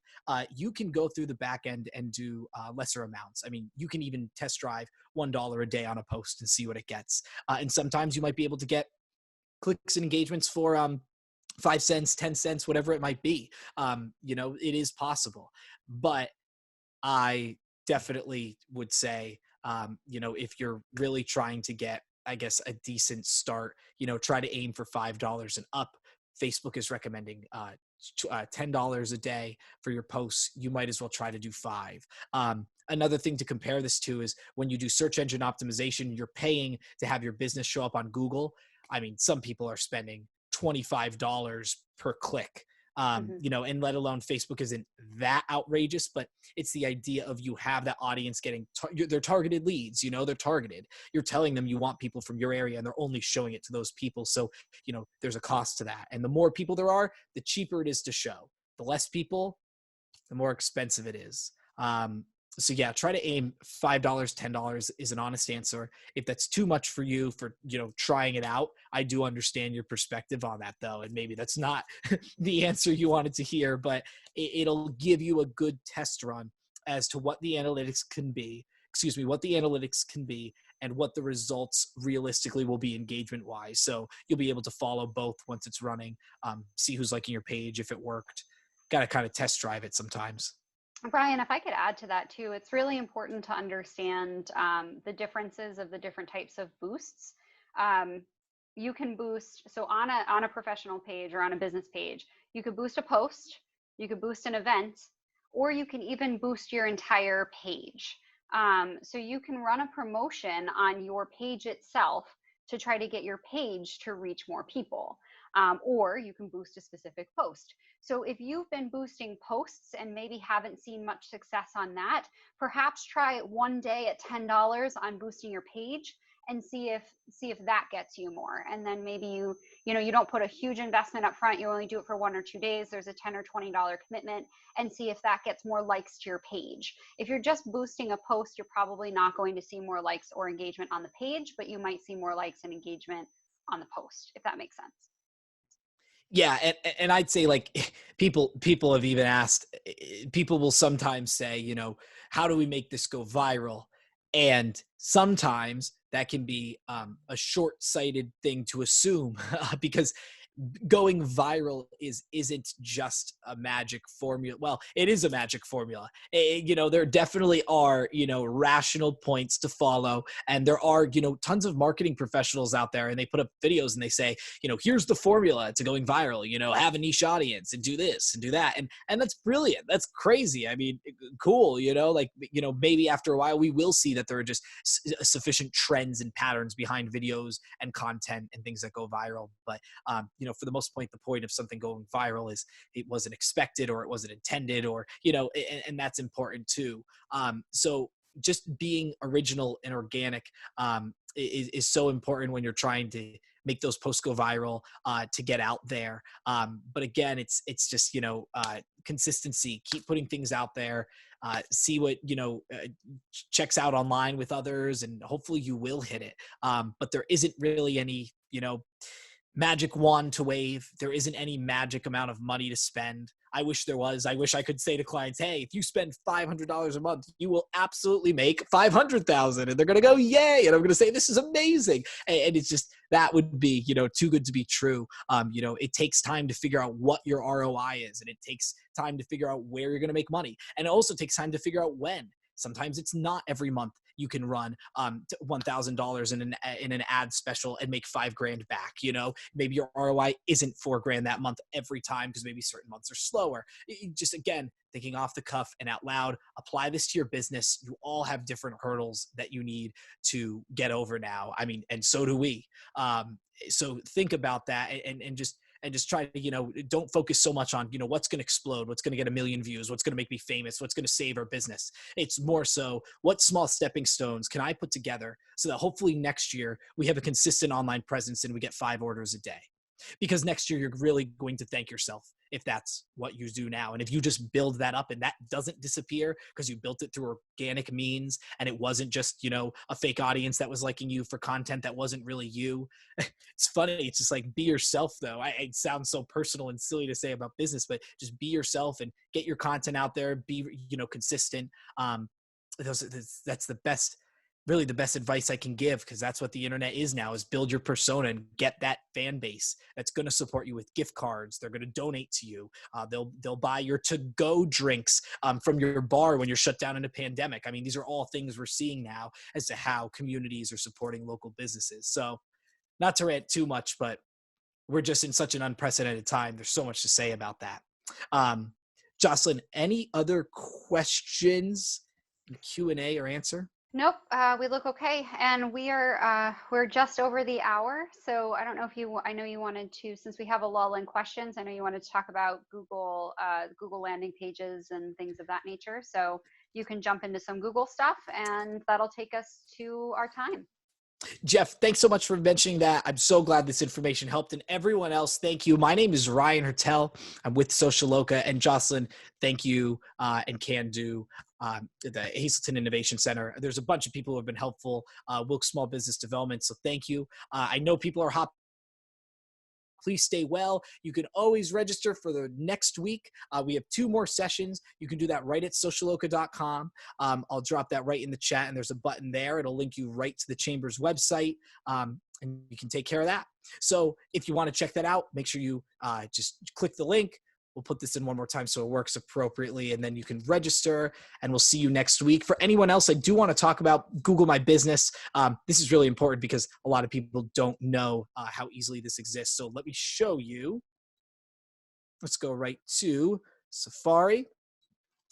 You can go through the back end and do lesser amounts. I mean, you can even test drive $1 a day on a post and see what it gets. And sometimes you might be able to get clicks and engagements for 5 cents, 10 cents, whatever it might be. It is possible. But I definitely would say, if you're really trying to get, I guess, a decent start, try to aim for $5 and up. Facebook is recommending $10 a day for your posts. You might as well try to do 5. Another thing to compare this to is when you do search engine optimization, you're paying to have your business show up on Google. I mean, some people are spending $25 per click. And let alone Facebook isn't that outrageous, but it's the idea of you have that audience getting, they're targeted leads, they're targeted. You're telling them you want people from your area and they're only showing it to those people. So, there's a cost to that. And the more people there are, the cheaper it is to show. The less people, the more expensive it is. So yeah, try to aim $5, $10 is an honest answer. If that's too much for you for, trying it out, I do understand your perspective on that though. And maybe that's not the answer you wanted to hear, but it'll give you a good test run as to what the analytics can be, and what the results realistically will be engagement wise. So you'll be able to follow both once it's running, see who's liking your page, if it worked. Got to kind of test drive it sometimes. Brian, if I could add to that too, it's really important to understand the differences of the different types of boosts. You can boost, so on a professional page or on a business page, you could boost a post, you could boost an event, or you can even boost your entire page. So you can run a promotion on your page itself to try to get your page to reach more people. Or you can boost a specific post. So if you've been boosting posts and maybe haven't seen much success on that, perhaps try it one day at $10 on boosting your page and see if that gets you more. And then maybe you don't put a huge investment up front, you only do it for 1 or 2 days, there's a $10 or $20 commitment, and see if that gets more likes to your page. If you're just boosting a post, you're probably not going to see more likes or engagement on the page, but you might see more likes and engagement on the post, if that makes sense. Yeah, and I'd say like people have even asked, people will sometimes say, how do we make this go viral? And sometimes that can be a short-sighted thing to assume because going viral isn't just a magic formula. Well, it is a magic formula. There definitely are, rational points to follow. And there are, tons of marketing professionals out there, and they put up videos and they say, here's the formula to going viral, have a niche audience and do this and do that. And that's brilliant. That's crazy. I mean, cool, maybe after a while we will see that there are just sufficient trends and patterns behind videos and content and things that go viral. But, for the most part, the point of something going viral is it wasn't expected or it wasn't intended, or, and that's important too. So just being original and organic is so important when you're trying to make those posts go viral, to get out there. But again, it's just, consistency, keep putting things out there, see what, checks out online with others, and hopefully you will hit it. But there isn't really any, magic wand to wave. There isn't any magic amount of money to spend. I wish there was. I wish I could say to clients, hey, if you spend $500 a month, you will absolutely make $500,000. And they're going to go, yay. And I'm going to say, this is amazing. And it's just, that would be, too good to be true. It takes time to figure out what your ROI is, and it takes time to figure out where you're going to make money. And it also takes time to figure out when. Sometimes it's not every month you can run $1,000 in an ad special and make $5,000 back. Maybe your ROI isn't $4,000 that month every time, because maybe certain months are slower. Just, again, thinking off the cuff and out loud, apply this to your business. You all have different hurdles that you need to get over now. I mean, and so do we. So think about that, and just try to, don't focus so much on, what's going to explode, what's going to get 1 million views, what's going to make me famous, what's going to save our business. It's more so, what small stepping stones can I put together so that hopefully next year we have a consistent online presence and we get 5 orders a day. Because next year you're really going to thank yourself if that's what you do now. And if you just build that up and that doesn't disappear because you built it through organic means, and it wasn't just, a fake audience that was liking you for content that wasn't really you. It's funny. It's just like, be yourself though. It sounds so personal and silly to say about business, but just be yourself and get your content out there, be, consistent. That's the best, really the best advice I can give, because that's what the internet is now, is build your persona and get that fan base that's going to support you with gift cards. They're going to donate to you. They'll buy your to-go drinks from your bar when you're shut down in a pandemic. I mean, these are all things we're seeing now as to how communities are supporting local businesses. So not to rant too much, but we're just in such an unprecedented time. There's so much to say about that. Jocelyn, any other questions in Q&A or answer? Nope, we look okay, and we're just over the hour. So I don't know if I know you wanted to, since we have a lull in questions, I know you wanted to talk about Google landing pages and things of that nature. So you can jump into some Google stuff, and that'll take us to our time. Jeff, thanks so much for mentioning that. I'm so glad this information helped. And everyone else, thank you. My name is Ryan Hertel. I'm with Socialoka. And Jocelyn, thank you, and Can Do, the Hazleton Innovation Center. There's a bunch of people who have been helpful, Wilkes Small Business Development. So thank you. I know people are hopping. Please stay well. You can always register for the next week. We have 2 more sessions. You can do that right at socialoka.com. I'll drop that right in the chat, and there's a button there. It'll link you right to the Chamber's website, and you can take care of that. So if you want to check that out, make sure you just click the link. We'll put this in one more time so it works appropriately, and then you can register, and we'll see you next week. For anyone else, I do want to talk about Google My Business. This is really important because a lot of people don't know how easily this exists. So let me show you. Let's go right to Safari.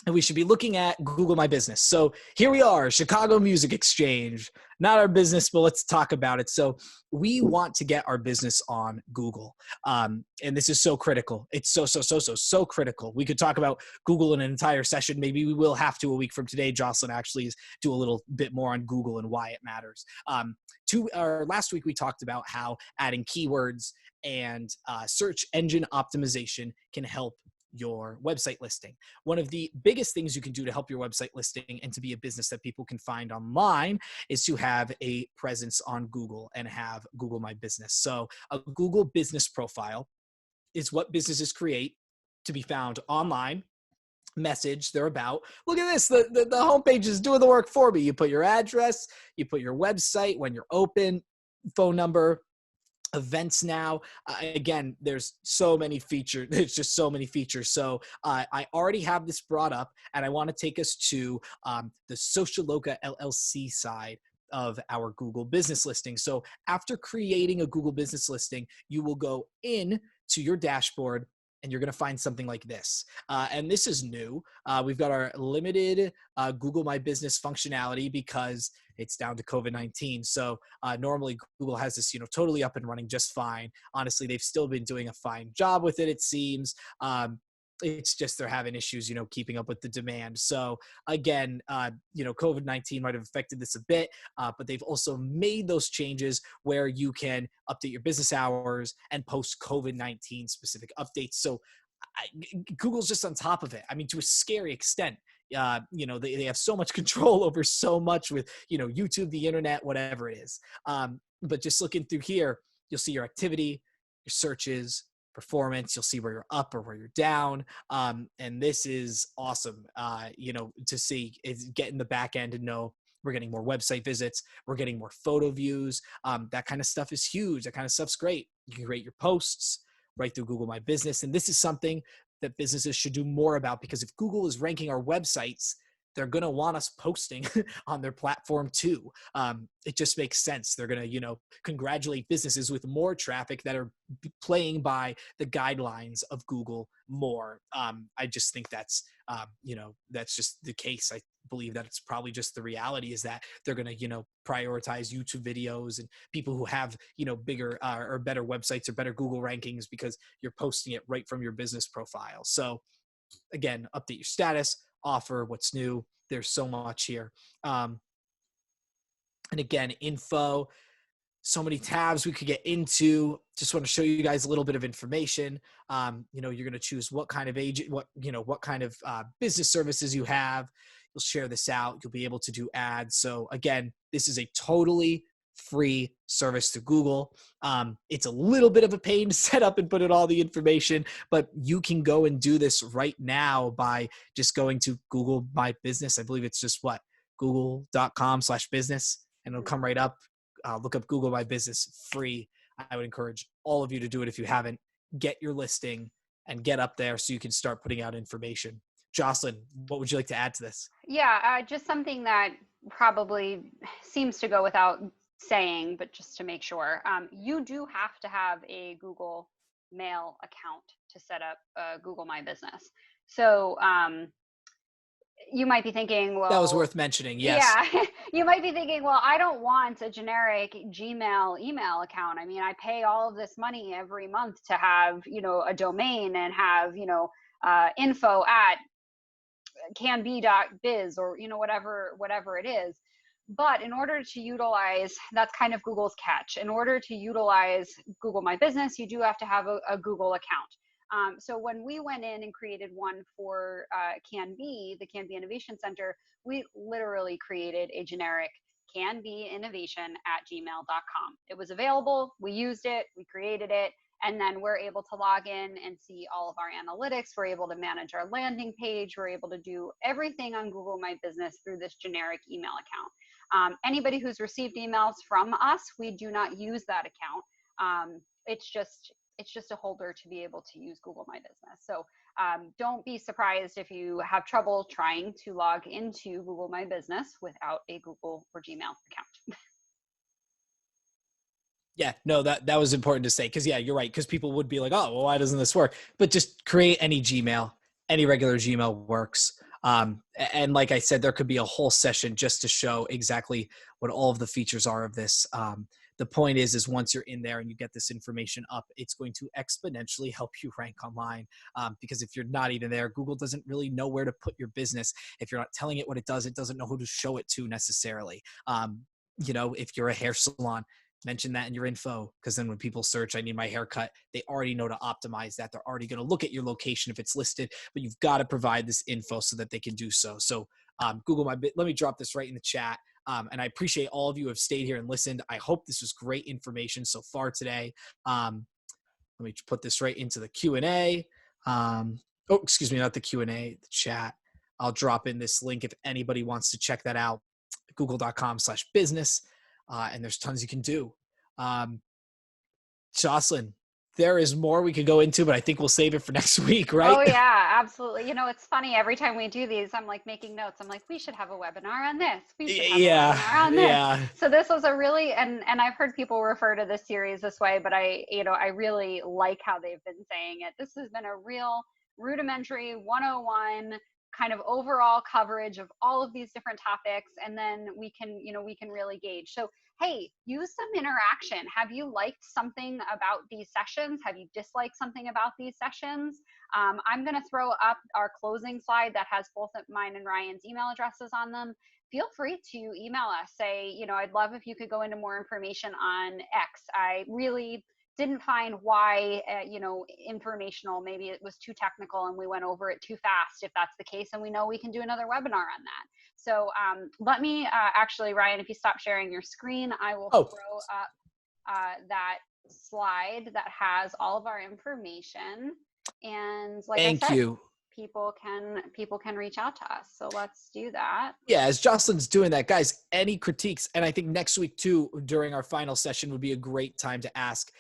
and we should be looking at Google My Business. So here we are, Chicago Music Exchange, not our business, but let's talk about it. So we want to get our business on Google. And this is so critical. It's so critical. We could talk about Google in an entire session. Maybe we will have to a week from today. Jocelyn actually do a little bit more on Google and why it matters. Last week, we talked about how adding keywords and search engine optimization can help your website listing. One of the biggest things you can do to help your website listing and to be a business that people can find online is to have a presence on Google and have Google My Business. So a Google business profile is what businesses create to be found online, message they're about. Look at this, the homepage is doing the work for me. You put your address, you put your website, when you're open, phone number, events now. Again, there's so many features. There's just so many features. So I already have this brought up, and I want to take us to the Socialoka LLC side of our Google business listing. So after creating a Google business listing, you will go in to your dashboard and you're going to find something like this. And this is new. We've got our limited Google My Business functionality because it's down to COVID-19. So normally Google has this, totally up and running just fine. Honestly, they've still been doing a fine job with it, it seems. It's just they're having issues, keeping up with the demand. So again, COVID-19 might have affected this a bit, but they've also made those changes where you can update your business hours and post COVID-19 specific updates. So Google's just on top of it. I mean, to a scary extent. They have so much control over so much with, YouTube, the internet, whatever it is. But just looking through here, you'll see your activity, your searches, performance. You'll see where you're up or where you're down. And this is awesome, to see is getting the back end and know we're getting more website visits. We're getting more photo views. That kind of stuff is huge. That kind of stuff's great. You can create your posts right through Google My Business. And this is something that businesses should do more about, because if Google is ranking our websites, they're going to want us posting on their platform too. It just makes sense. They're going to, congratulate businesses with more traffic that are playing by the guidelines of Google more. I just think that's, that's just the case. I believe that it's probably just the reality is that they're going to, prioritize YouTube videos and people who have, bigger or better websites or better Google rankings because you're posting it right from your business profile. So again, update your status, offer what's new. There's so much here. And again, info, so many tabs we could get into. Just want to show you guys a little bit of information. You're going to choose what kind of agent, what kind of business services you have. You'll share this out. You'll be able to do ads. So again, this is a totally free service to Google. It's a little bit of a pain to set up and put in all the information, but you can go and do this right now by just going to Google My Business. I believe it's just google.com/business, and it'll come right up. Look up Google My Business, free. I would encourage all of you to do it if you haven't. Get your listing and get up there so you can start putting out information. Jocelyn, what would you like to add to this? Yeah, just something that probably seems to go without saying, but just to make sure, you do have to have a Google Mail account to set up Google My Business. So you might be thinking, well, that was worth mentioning. Yes. Yeah, you might be thinking, well, I don't want a generic Gmail email account. I mean, I pay all of this money every month to have, a domain and have, info at canbe.biz or, whatever it is. But in order to utilize, that's kind of Google's catch. In order to utilize Google My Business, you do have to have a Google account. So when we went in and created one for CanBe, the CanBe Innovation Center, we literally created a generic canbeinnovation@gmail.com. It was available, we used it, we created it, and then we're able to log in and see all of our analytics. We're able to manage our landing page. We're able to do everything on Google My Business through this generic email account. Anybody who's received emails from us, we do not use that account. It's just a holder to be able to use Google My Business. So don't be surprised if you have trouble trying to log into Google My Business without a Google or Gmail account. Yeah, no, that was important to say, because yeah, you're right, because people would be like, oh, well, why doesn't this work? But just create any Gmail, any regular Gmail works. And like I said, there could be a whole session just to show exactly what all of the features are of this. The point is once you're in there and you get this information up, it's going to exponentially help you rank online. Because if you're not even there, Google doesn't really know where to put your business. If you're not telling it what it doesn't know who to show it to necessarily. If you're a hair salon, mention that in your info, because then when people search, I need my haircut, they already know to optimize that. They're already going to look at your location if it's listed, but you've got to provide this info so that they can do so. So Google let me drop this right in the chat. And I appreciate all of you who have stayed here and listened. I hope this was great information so far today. Let me put this right into the Q&A. Excuse me, not the Q&A, the chat. I'll drop in this link if anybody wants to check that out, google.com/business. And there's tons you can do. Jocelyn, there is more we could go into, but I think we'll save it for next week, right? Oh yeah, absolutely. It's funny. Every time we do these, I'm like making notes. I'm like, we should have a webinar on this. We should have a webinar on this. Yeah. So this was a really, and I've heard people refer to this series this way, but I really like how they've been saying it. This has been a real rudimentary 101 kind of overall coverage of all of these different topics, and then we can really gauge. So hey, use some interaction. Have you liked something about these sessions? Have you disliked something about these sessions? I'm going to throw up our closing slide that has both of mine and Ryan's email addresses on them. Feel free to email us. Say, I'd love if you could go into more information on X. I really didn't find why, informational, maybe it was too technical and we went over it too fast. If that's the case, and we know we can do another webinar on that. So let me actually, Ryan, if you stop sharing your screen, I will throw up that slide that has all of our information. And like I said, people can reach out to us. So let's do that. Yeah, as Jocelyn's doing that, guys, any critiques, and I think next week too, during our final session, would be a great time to ask,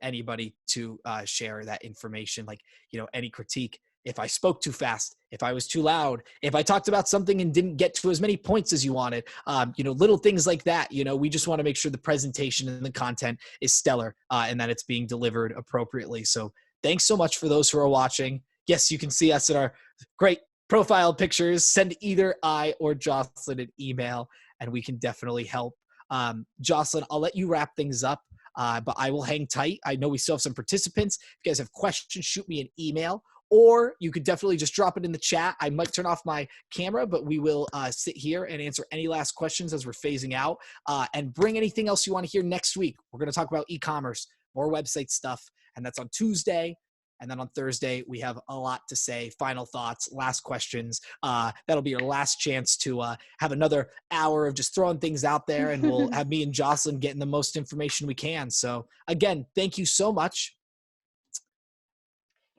anybody to share that information, like, any critique. If I spoke too fast, if I was too loud, if I talked about something and didn't get to as many points as you wanted, little things like that. We just want to make sure the presentation and the content is stellar and that it's being delivered appropriately. So thanks so much for those who are watching. Yes, you can see us in our great profile pictures. Send either I or Jocelyn an email and we can definitely help. Jocelyn, I'll let you wrap things up, but I will hang tight. I know we still have some participants. If you guys have questions, shoot me an email. Or you could definitely just drop it in the chat. I might turn off my camera, but we will sit here and answer any last questions as we're phasing out. And bring anything else you want to hear next week. We're going to talk about e-commerce, more website stuff, and that's on Tuesday. And then on Thursday, we have a lot to say, final thoughts, last questions. That'll be your last chance to have another hour of just throwing things out there, and we'll have me and Jocelyn getting the most information we can. So again, thank you so much.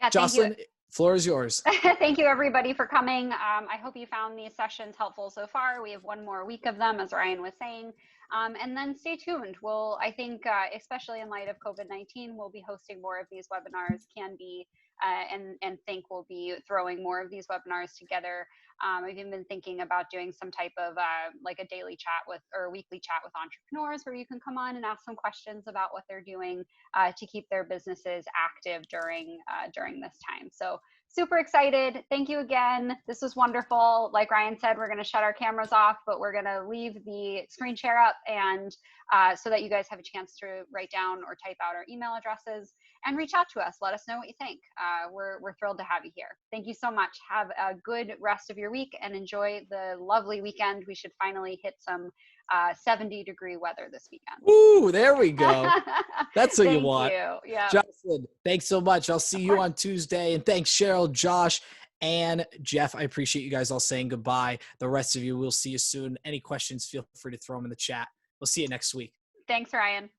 Yeah, Jocelyn, floor is yours. Thank you, everybody, for coming. I hope you found these sessions helpful so far. We have one more week of them, as Ryan was saying. And then stay tuned. I think, especially in light of COVID-19, we'll be hosting more of these webinars, and think we'll be throwing more of these webinars together. I've even been thinking about doing some type of like a daily chat or a weekly chat with entrepreneurs where you can come on and ask some questions about what they're doing to keep their businesses active during this time. So super excited. Thank you again. This was wonderful. Like Ryan said, we're going to shut our cameras off, but we're going to leave the screen share up, and so that you guys have a chance to write down or type out our email addresses and reach out to us. Let us know what you think. We're thrilled to have you here. Thank you so much. Have a good rest of your week and enjoy the lovely weekend. We should finally hit some 70-degree weather this weekend. Ooh, there we go. That's what you want. Thank you. Yeah. Jocelyn, thanks so much. I'll see you on Tuesday. And thanks, Cheryl, Josh, and Jeff. I appreciate you guys all saying goodbye. The rest of you, we'll see you soon. Any questions, feel free to throw them in the chat. We'll see you next week. Thanks, Ryan.